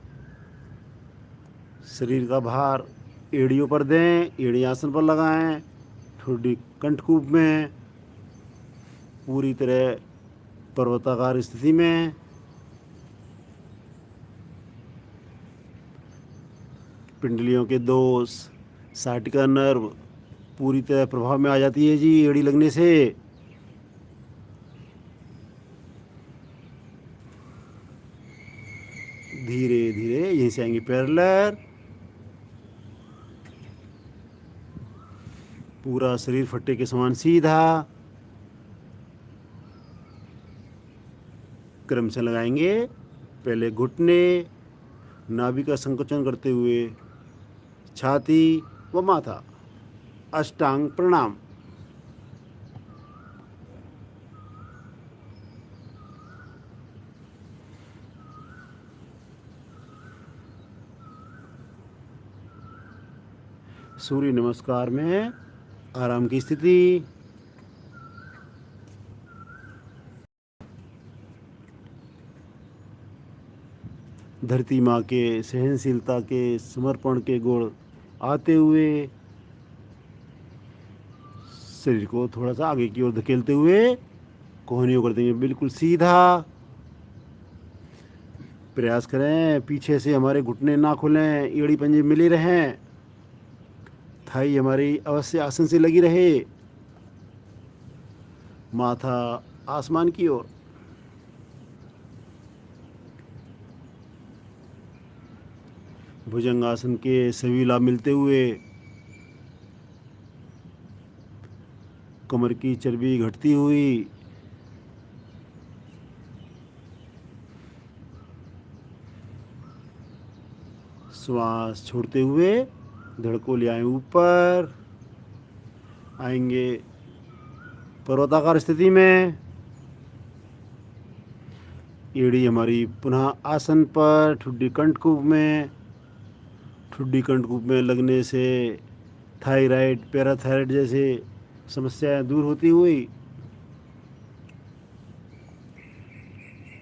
शरीर का भार एड़ियों पर दें, एड़ी आसन पर लगाएं, ठुड्डी कंठकूप में पूरी तरह पर्वताकार स्थिति में। पिंडलियों के दोष, साटिका नर्व पूरी तरह प्रभाव में आ जाती है जी एड़ी लगने से। धीरे धीरे यहीं से आएंगे पैरेलल। पूरा शरीर फट्टे के समान सीधा। क्रम से लगाएंगे, पहले घुटने, नाभि का संकोचन करते हुए छाती व माथा। अष्टांग प्रणाम। सूर्य नमस्कार में आराम की स्थिति। धरती माँ के सहनशीलता के समर्पण के गुण आते हुए शरीर को थोड़ा सा आगे की ओर धकेलते हुए कोहनियों कर देंगे बिल्कुल सीधा। प्रयास करें पीछे से हमारे घुटने ना खुलें, एड़ी पंजे मिले रहें, थाई हमारी अवश्य आसन से लगी रहे, माथा आसमान की ओर। भुजंगासन के सभी लाभ मिलते हुए कमर की चर्बी घटती हुई, श्वास छोड़ते हुए धड़ को ले आए ऊपर, आएंगे पर्वताकार स्थिति में। एड़ी हमारी पुनः आसन पर, ठुड्डी कंठकूप में। ठुड्डी कंठकूप में लगने से थायराइड, पैराथायराइड जैसे समस्याएं दूर होती हुई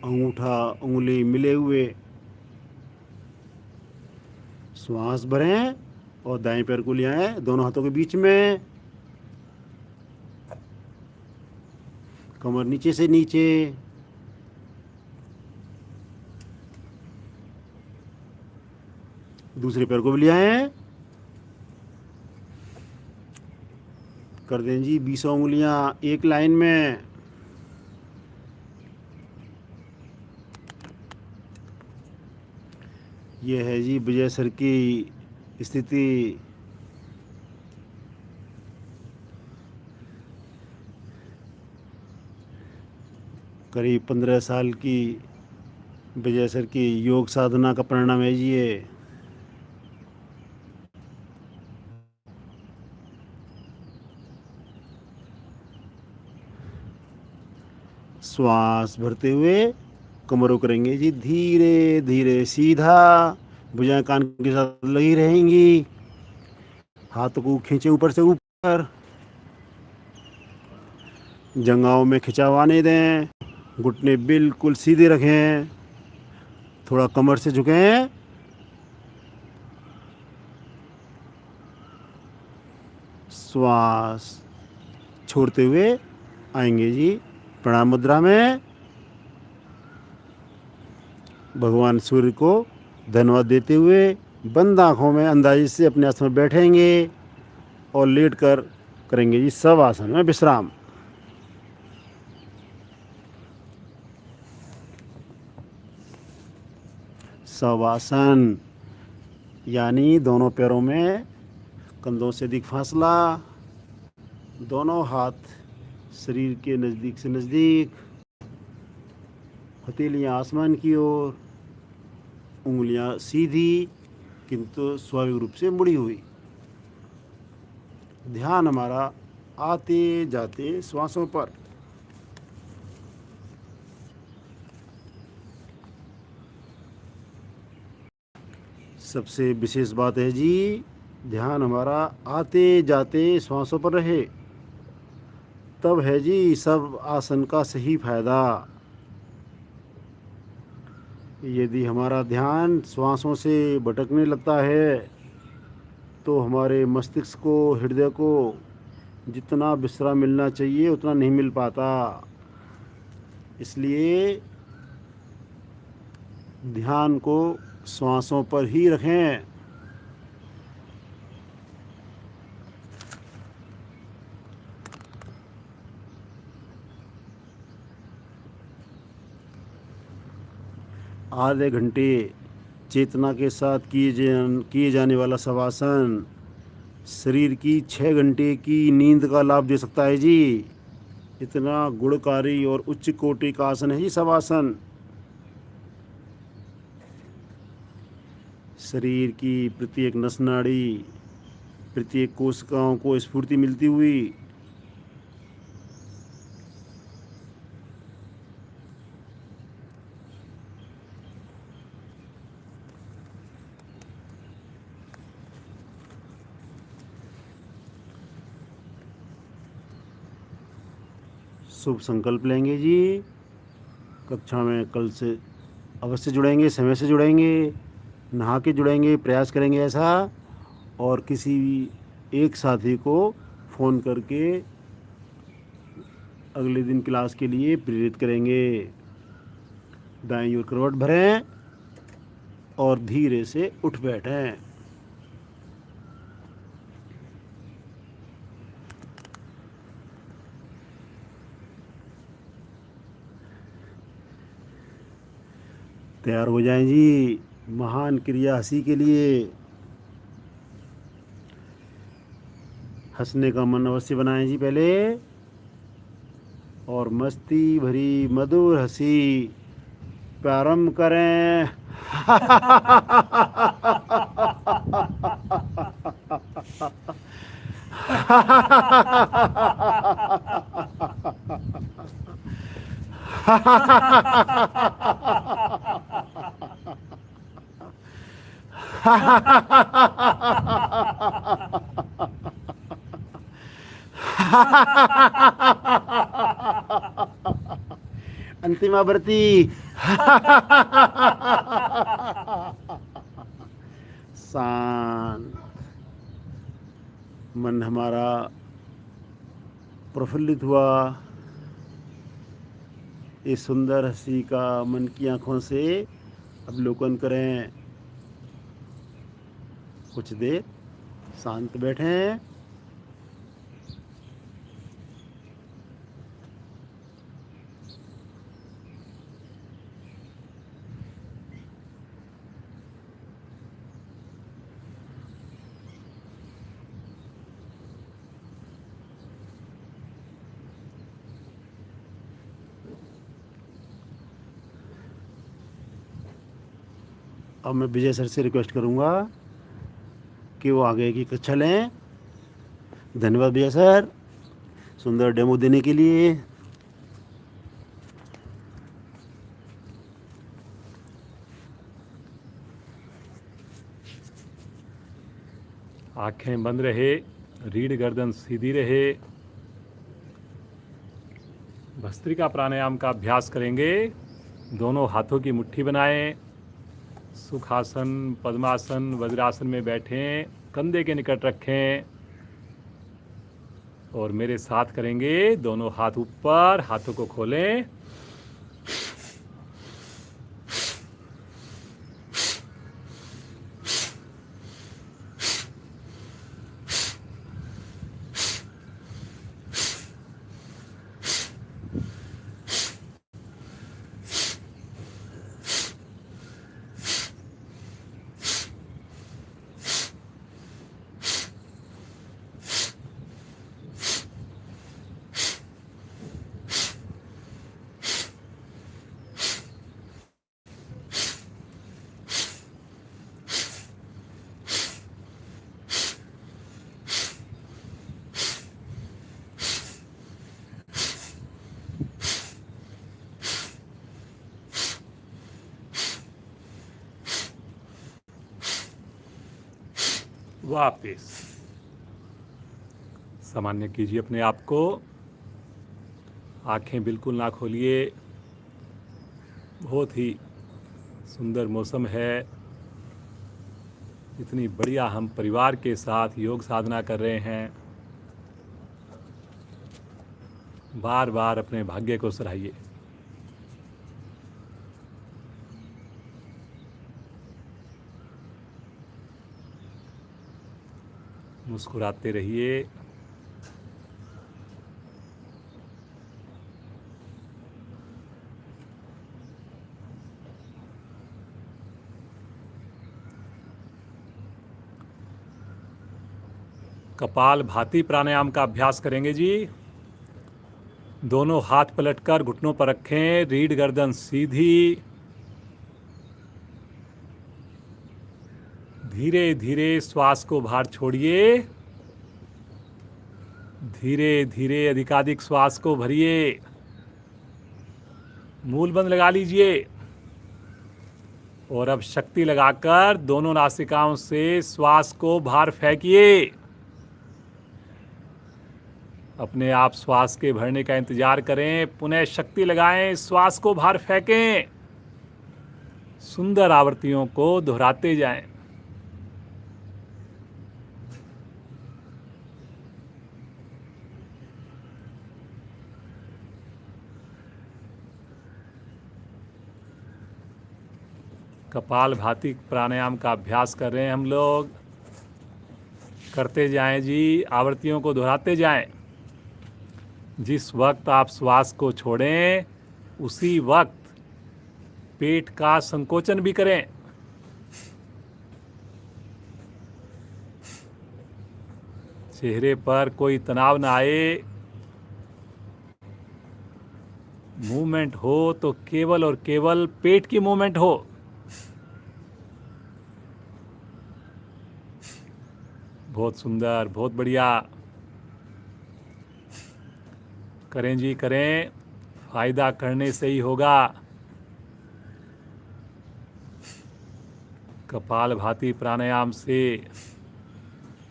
अंगूठा उंगली मिले हुए श्वास भरें और दाएं पैर को ले आए दोनों हाथों के बीच में, कमर नीचे से नीचे, दूसरे पैर को भी ले आए, कर दें जी 20 उंगलियां एक लाइन में। यह है जी वज्रासन की स्थिति। करीब 15 साल की वज्रासन की योग साधना का परिणाम है जी ये। श्वास भरते हुए कमरों करेंगे जी धीरे धीरे सीधा, भुजाएं कान के साथ लगी रहेंगी, हाथों को खींचे ऊपर से ऊपर, जंघाओं में खिंचाव आने दें, घुटने बिल्कुल सीधे रखें, थोड़ा कमर से झुकें, श्वास छोड़ते हुए आएंगे जी प्रणाम मुद्रा में। भगवान सूर्य को धन्यवाद देते हुए बंद आँखों में अंदाजे से अपने आसन में बैठेंगे और लेट कर करेंगे जी शवासन में विश्राम। शवासन यानी दोनों पैरों में कंधों से अधिक फासला, दोनों हाथ शरीर के नज़दीक से नज़दीक, हथेलियाँ आसमान की ओर, उंगलियां सीधी किंतु स्वाभाविक रूप से मुड़ी हुई। ध्यान हमारा आते जाते श्वासों पर। सबसे विशेष बात है जी, ध्यान हमारा आते जाते श्वासों पर रहे, तब है जी सब आसन का सही फायदा। यदि हमारा ध्यान श्वासों से भटकने लगता है तो हमारे मस्तिष्क को, हृदय को जितना विश्राम मिलना चाहिए उतना नहीं मिल पाता। इसलिए ध्यान को श्वासों पर ही रखें। आधे घंटे चेतना के साथ किए जाने वाला शवासन शरीर की 6 घंटे की नींद का लाभ दे सकता है जी। इतना गुणकारी और उच्च कोटि का आसन है जी शवासन। शरीर की प्रत्येक नस नाड़ी, प्रत्येक कोशिकाओं को स्फूर्ति मिलती हुई शुभ संकल्प लेंगे जी। कक्षा में कल से अवश्य जुड़ेंगे, समय से जुड़ेंगे, नहा के जुड़ेंगे, प्रयास करेंगे ऐसा, और किसी एक साथी को फ़ोन करके अगले दिन क्लास के लिए प्रेरित करेंगे। दाईं ओर करवट भरें और धीरे से उठ बैठें। तैयार हो जाएं जी महान क्रिया हंसी के लिए। हंसने का मन अवश्य बनाएं जी पहले, और मस्ती भरी मधुर हंसी प्रारंभ करें। अंतिम आवृत्ति। शांत। मन हमारा प्रफुल्लित हुआ। इस सुंदर हंसी का मन की आंखों से अवलोकन करें। कुछ देर शांत बैठें। अब मैं विजय सर से रिक्वेस्ट करूंगा कि वो आगे की कक्षा लें। धन्यवाद विजय सर, सुंदर डेमो देने के लिए। आंखें बंद रहे, रीढ़ गर्दन सीधी रहे। भस्त्रिका प्राणायाम का अभ्यास करेंगे। दोनों हाथों की मुट्ठी बनाएं। सुखासन, पद्मासन, वज्रासन में बैठें। कंधे के निकट रखें और मेरे साथ करेंगे। दोनों हाथ ऊपर, हाथों को खोलें। वापिस सामान्य कीजिए अपने आप को। आंखें बिल्कुल ना खोलिए। बहुत ही सुंदर मौसम है। इतनी बढ़िया हम परिवार के साथ योग साधना कर रहे हैं। बार बार अपने भाग्य को सराहिए। मुस्कुराते रहिए। कपाल भाती प्राणायाम का अभ्यास करेंगे जी। दोनों हाथ पलटकर घुटनों पर रखें। रीढ़ गर्दन सीधी। धीरे धीरे श्वास को बाहर छोड़िए। धीरे धीरे अधिकाधिक श्वास को भरिए। मूल बंद लगा लीजिए और अब शक्ति लगाकर दोनों नासिकाओं से श्वास को बाहर फेंकिए। अपने आप श्वास के भरने का इंतजार करें। पुनः शक्ति लगाएं, श्वास को बाहर फेंकें। सुंदर आवृत्तियों को दोहराते जाएं। कपाल भाती प्राणायाम का अभ्यास कर रहे हैं हम लोग। करते जाएं जी, आवृत्तियों को दोहराते जाएं। जिस वक्त आप श्वास को छोड़ें उसी वक्त पेट का संकोचन भी करें। चेहरे पर कोई तनाव ना आए। मूवमेंट हो तो केवल और केवल पेट की मूवमेंट हो। बहुत सुंदर, बहुत बढ़िया। करें जी, करें। फायदा करने से ही होगा। कपाल भाती प्राणायाम से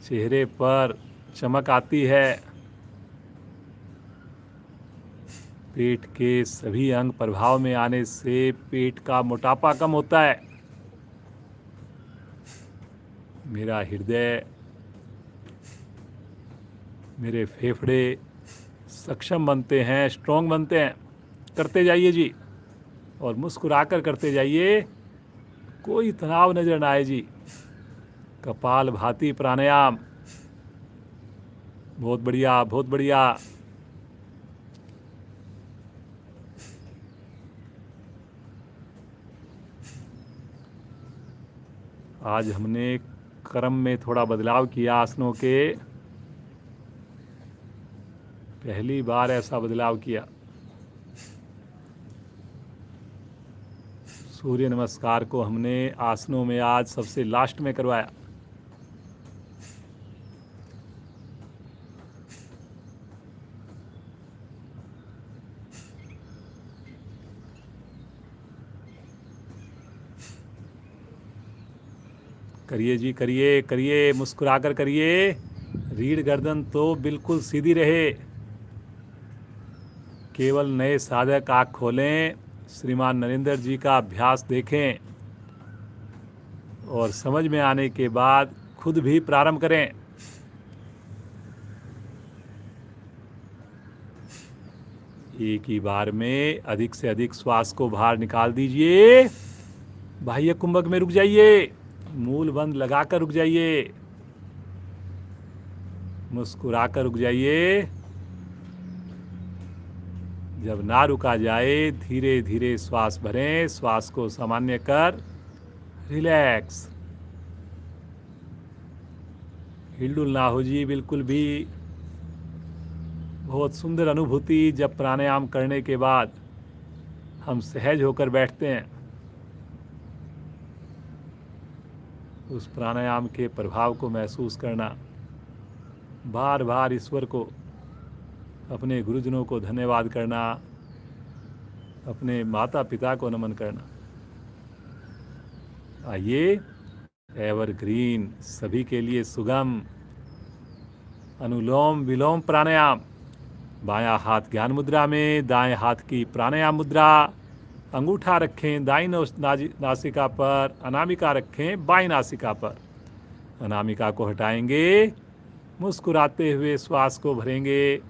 चेहरे पर चमक आती है। पेट के सभी अंग प्रभाव में आने से पेट का मोटापा कम होता है। मेरा हृदय, मेरे फेफड़े सक्षम बनते हैं, स्ट्रॉन्ग बनते हैं। करते जाइए जी, और मुस्कुराकर करते जाइए, कोई तनाव नजर ना आए जी। कपाल भाती प्राणायाम, बहुत बढ़िया, बहुत बढ़िया। आज हमने क्रम में थोड़ा बदलाव किया आसनों के, पहली बार ऐसा बदलाव किया। सूर्य नमस्कार को हमने आसनों में आज सबसे लास्ट में करवाया। करिए जी, करिए करिए, मुस्कुराकर करिए। रीढ़ गर्दन तो बिल्कुल सीधी रहे। केवल नए साधक आँख खोलें, श्रीमान नरेंद्र जी का अभ्यास देखें और समझ में आने के बाद खुद भी प्रारंभ करें। एक ही बार में अधिक से अधिक श्वास को बाहर निकाल दीजिए। बाह्य कुंभक में रुक जाइए, मूल बंद लगाकर रुक जाइए, मुस्कुराकर रुक जाइए। जब ना रुका जाए, धीरे धीरे श्वास भरें, श्वास को सामान्य कर रिलैक्स। हिलडुल ना हो जी बिल्कुल भी। बहुत सुंदर अनुभूति जब प्राणायाम करने के बाद हम सहज होकर बैठते हैं। उस प्राणायाम के प्रभाव को महसूस करना, बार बार ईश्वर को, अपने गुरुजनों को धन्यवाद करना, अपने माता पिता को नमन करना। आइए, एवरग्रीन, सभी के लिए सुगम अनुलोम विलोम प्राणायाम। बायां हाथ ज्ञान मुद्रा में, दाएं हाथ की प्राणायाम मुद्रा। अंगूठा रखें दाईं नासिका पर, अनामिका रखें बाईं नासिका पर। अनामिका को हटाएंगे, मुस्कुराते हुए श्वास को भरेंगे।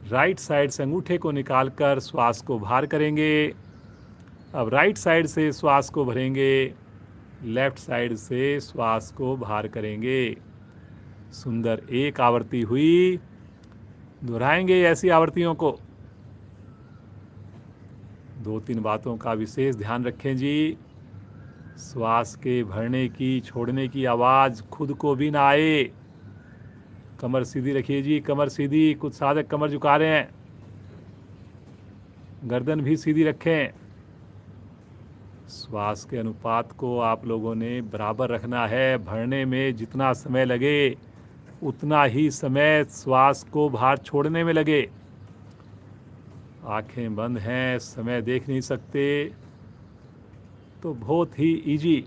राइट साइड से अंगूठे को निकालकर श्वास को बाहर करेंगे। अब राइट साइड से श्वास को भरेंगे, लेफ्ट साइड से श्वास को बाहर करेंगे। सुंदर एक आवृत्ति हुई। दोहराएंगे ऐसी आवृत्तियों को। 2-3 बातों का विशेष ध्यान रखें जी। श्वास के भरने की, छोड़ने की आवाज़ खुद को भी ना आए। कमर सीधी रखिए जी, कमर सीधी। कुछ साधक कमर झुका रहे हैं, गर्दन भी सीधी रखें। श्वास के अनुपात को आप लोगों ने बराबर रखना है। भरने में जितना समय लगे, उतना ही समय श्वास को बाहर छोड़ने में लगे। आंखें बंद हैं, समय देख नहीं सकते, तो बहुत ही इजी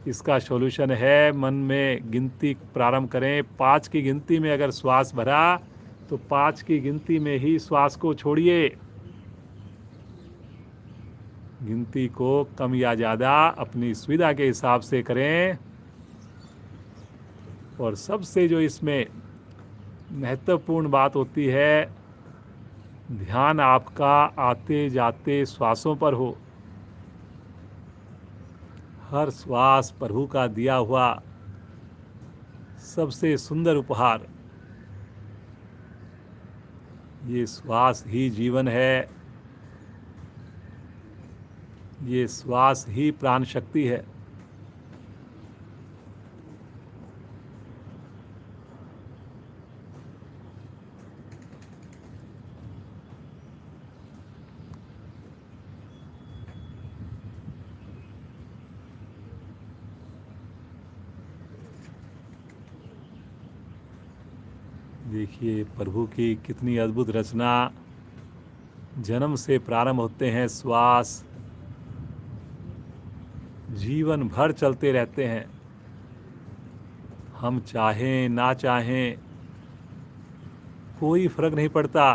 इसका सॉल्यूशन है। मन में गिनती प्रारंभ करें। 5 की गिनती में अगर श्वास भरा तो 5 की गिनती में ही श्वास को छोड़िए। गिनती को कम या ज़्यादा अपनी सुविधा के हिसाब से करें। और सबसे जो इसमें महत्वपूर्ण बात होती है, ध्यान आपका आते जाते श्वासों पर हो। हर श्वास प्रभु का दिया हुआ सबसे सुंदर उपहार। ये श्वास ही जीवन है, ये श्वास ही प्राण शक्ति है। देखिए प्रभु की कितनी अद्भुत रचना। जन्म से प्रारंभ होते हैं श्वास, जीवन भर चलते रहते हैं। हम चाहें ना चाहें कोई फर्क नहीं पड़ता।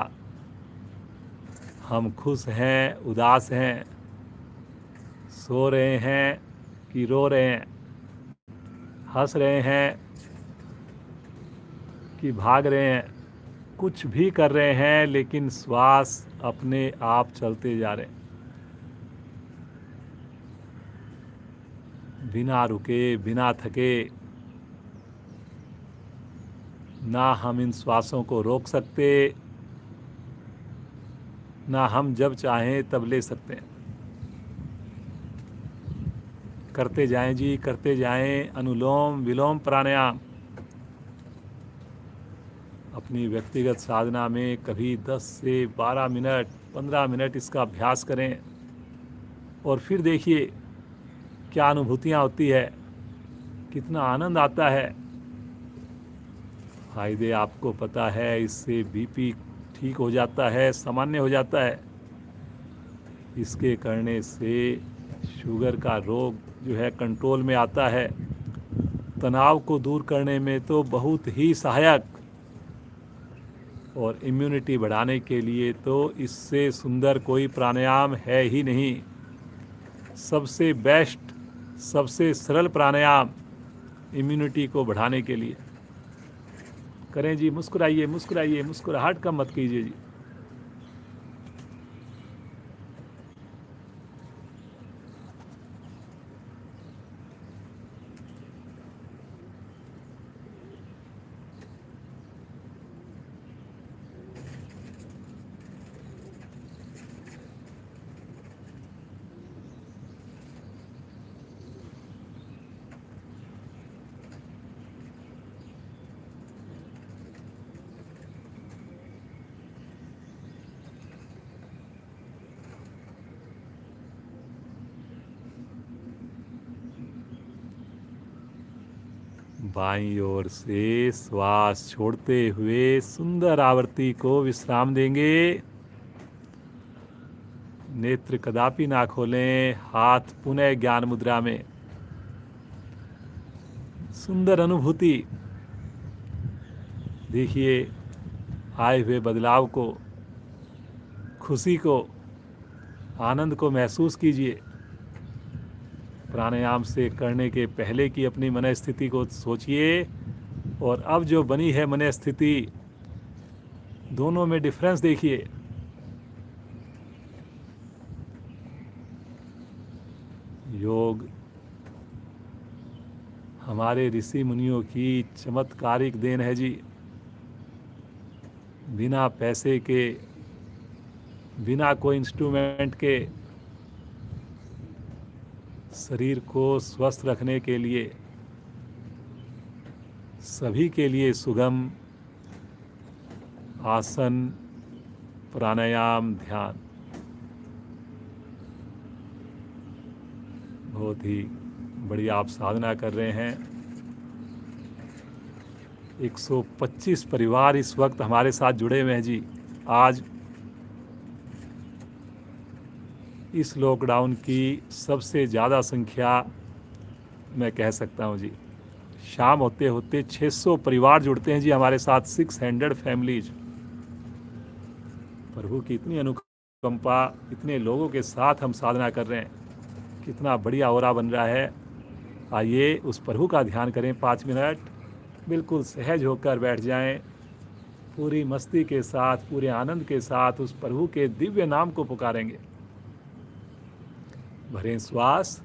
हम खुश हैं, उदास हैं, सो रहे हैं, कि रो रहे हैं, हंस रहे हैं कि भाग रहे हैं, कुछ भी कर रहे हैं, लेकिन श्वास अपने आप चलते जा रहे हैं, बिना रुके, बिना थके। ना हम इन श्वासों को रोक सकते, ना हम जब चाहें तब ले सकते हैं। करते जाएं जी, करते जाएं अनुलोम विलोम प्राणायाम। अपनी व्यक्तिगत साधना में कभी 10 से 12 मिनट, 15 मिनट इसका अभ्यास करें और फिर देखिए क्या अनुभूतियाँ होती है, कितना आनंद आता है। फायदे आपको पता है, इससे बीपी ठीक हो जाता है, सामान्य हो जाता है। इसके करने से शुगर का रोग जो है कंट्रोल में आता है। तनाव को दूर करने में तो बहुत ही सहायक, और इम्यूनिटी बढ़ाने के लिए तो इससे सुंदर कोई प्राणायाम है ही नहीं। सबसे बेस्ट, सबसे सरल प्राणायाम इम्यूनिटी को बढ़ाने के लिए। करें जी, मुस्कुराइए मुस्कुराइए, मुस्कुराहट कम मत कीजिए जी। बाईं ओर से श्वास छोड़ते हुए सुंदर आवृत्ति को विश्राम देंगे। नेत्र कदापि ना खोलें, हाथ पुनः ज्ञान मुद्रा में। सुंदर अनुभूति देखिए, आए हुए बदलाव को, खुशी को, आनंद को महसूस कीजिए। प्राणायाम से करने के पहले की अपनी मन स्थिति को सोचिए, और अब जो बनी है मन स्थिति, दोनों में डिफरेंस देखिए। योग हमारे ऋषि मुनियों की चमत्कारिक देन है जी। बिना पैसे के, बिना कोई इंस्ट्रूमेंट के, शरीर को स्वस्थ रखने के लिए, सभी के लिए सुगम आसन, प्राणायाम, ध्यान। बहुत ही बड़ी आप साधना कर रहे हैं। 125 परिवार इस वक्त हमारे साथ जुड़े हुए हैं जी। आज इस लॉकडाउन की सबसे ज़्यादा संख्या मैं कह सकता हूँ जी। शाम होते होते 600 परिवार जुड़ते हैं जी हमारे साथ, 600 फैमिलीज। प्रभु की इतनी अनुकंपा, इतने लोगों के साथ हम साधना कर रहे हैं, कितना बढ़िया ऑरा बन रहा है। आइए उस प्रभु का ध्यान करें 5 मिनट। बिल्कुल सहज होकर बैठ जाएं, पूरी मस्ती के साथ, पूरे आनंद के साथ उस प्रभु के दिव्य नाम को पुकारेंगे। भरें श्वास।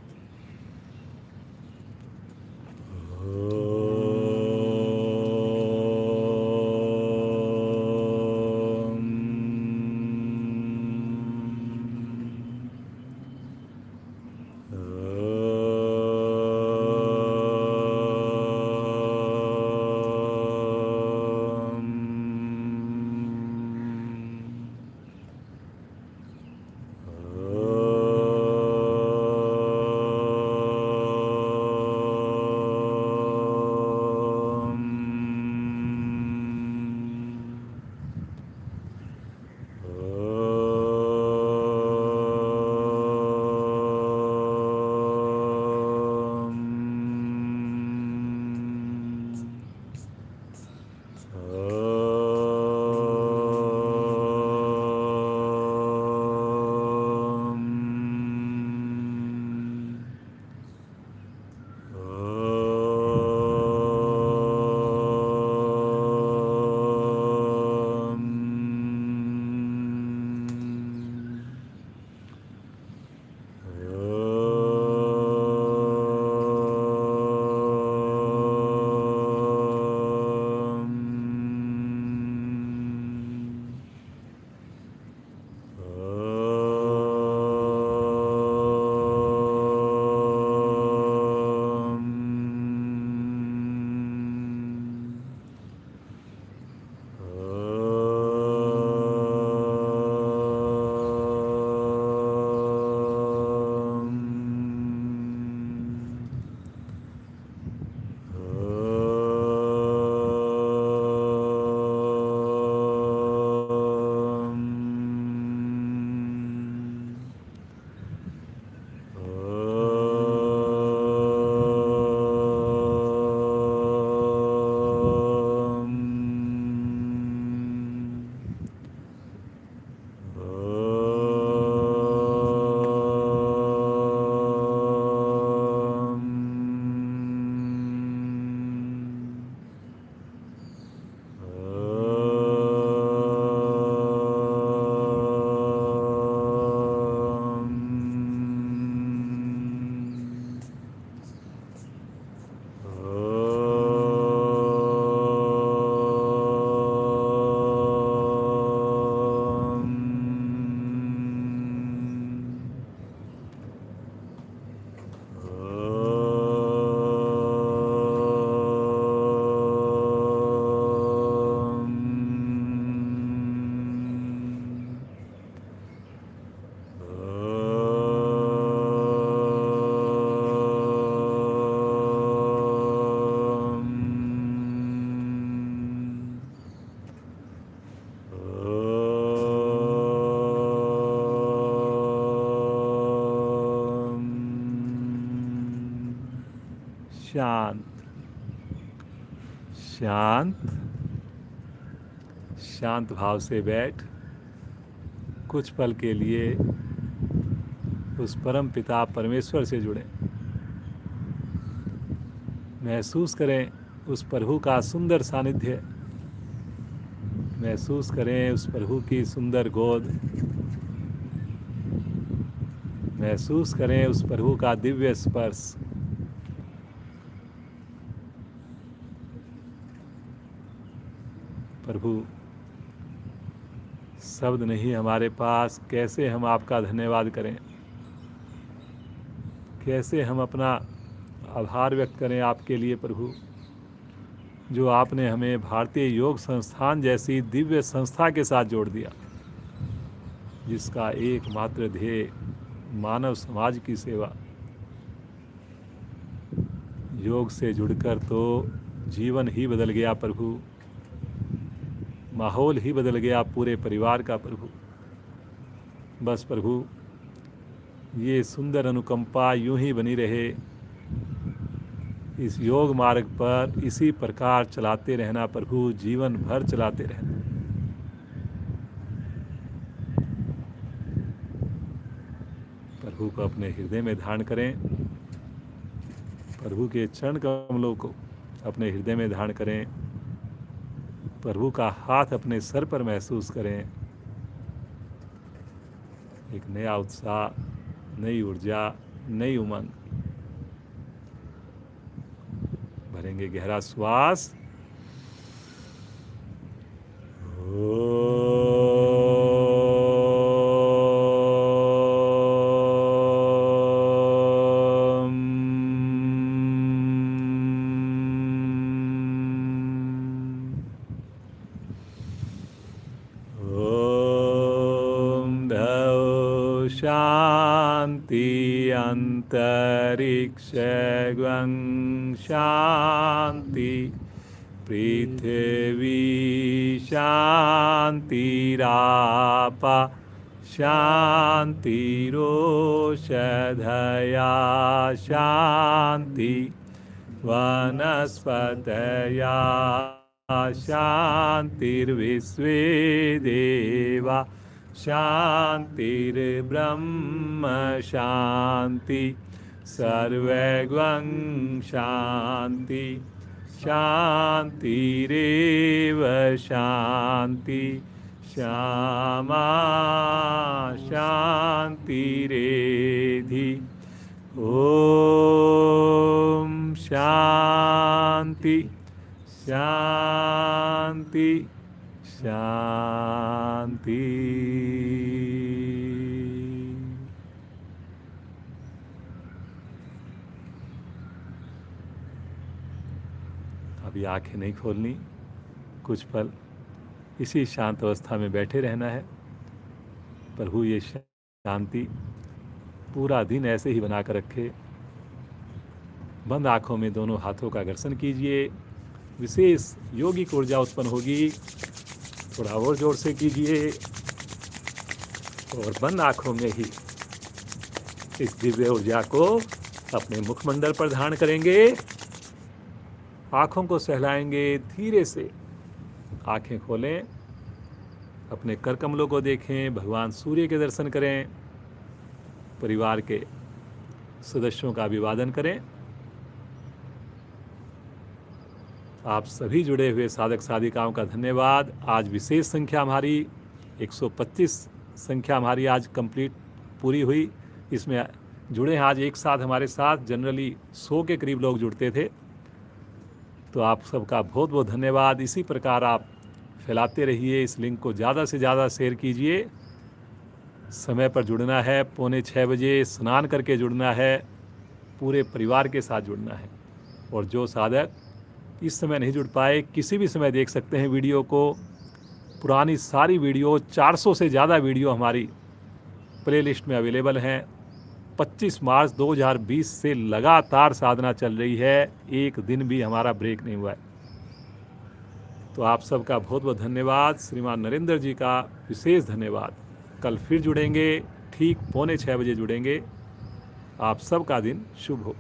शांत शांत शांत भाव से बैठ कुछ पल के लिए उस परम पिता परमेश्वर से जुड़ें। महसूस करें उस प्रभु का सुंदर सानिध्य, महसूस करें उस प्रभु की सुंदर गोद, महसूस करें उस प्रभु का दिव्य स्पर्श। प्रभु, शब्द नहीं हमारे पास, कैसे हम आपका धन्यवाद करें, कैसे हम अपना आभार व्यक्त करें आपके लिए प्रभु, जो आपने हमें भारतीय योग संस्थान जैसी दिव्य संस्था के साथ जोड़ दिया, जिसका एकमात्र ध्येय मानव समाज की सेवा। योग से जुड़कर तो जीवन ही बदल गया प्रभु, माहौल ही बदल गया पूरे परिवार का प्रभु। बस प्रभु, ये सुंदर अनुकंपा यूं ही बनी रहे, इस योग मार्ग पर इसी प्रकार चलाते रहना प्रभु, जीवन भर चलाते रहना। प्रभु को अपने हृदय में धारण करें, प्रभु के चरण कमलों को अपने हृदय में धारण करें, प्रभु का हाथ अपने सर पर महसूस करें। एक नया उत्साह, नई ऊर्जा, नई उमंग। भरेंगे गहरा श्वास। शांति अंतरिक्षं शांति पृथ्वी शांतिरापा शांतिरोषधया शांति वनस्पतया शांतिर्विश्वे देवा शांतिर्ब्रह्म शांति सर्वगं शांति शांतिरेव शांति श्यामा शांतिरेधि। ओम शांति शांति शांति। अभी आंखें नहीं खोलनी, कुछ पल इसी शांत अवस्था में बैठे रहना है। प्रभु ये शांति पूरा दिन ऐसे ही बनाकर रखे। बंद आंखों में दोनों हाथों का घर्षण कीजिए, विशेष योगिक ऊर्जा उत्पन्न होगी। थोड़ा और जोर से कीजिए और बंद आंखों में ही इस दिव्य ऊर्जा को अपने मुखमंडल पर धारण करेंगे। आँखों को सहलाएंगे, धीरे से आँखें खोलें, अपने कर कमलों को देखें, भगवान सूर्य के दर्शन करें, परिवार के सदस्यों का अभिवादन करें। आप सभी जुड़े हुए साधक साधिकाओं का धन्यवाद। आज विशेष संख्या हमारी 125 संख्या हमारी आज कंप्लीट पूरी हुई। इसमें जुड़े हैं आज एक साथ हमारे साथ जनरली 100 के करीब लोग जुड़ते थे। तो आप सबका बहुत बहुत धन्यवाद। इसी प्रकार आप फैलाते रहिए, इस लिंक को ज़्यादा से ज़्यादा शेयर कीजिए। समय पर जुड़ना है, 5:45 बजे स्नान करके जुड़ना है, पूरे परिवार के साथ जुड़ना है। और जो साधक इस समय नहीं जुड़ पाए, किसी भी समय देख सकते हैं वीडियो को। पुरानी सारी वीडियो, 400 से ज़्यादा वीडियो हमारी प्लेलिस्ट में अवेलेबल हैं। 25 मार्च 2020 से लगातार साधना चल रही है, एक दिन भी हमारा ब्रेक नहीं हुआ है। तो आप सबका बहुत बहुत धन्यवाद। श्रीमान नरेंद्र जी का विशेष धन्यवाद। कल फिर जुड़ेंगे, ठीक 5:45 बजे जुड़ेंगे। आप सबका दिन शुभ हो।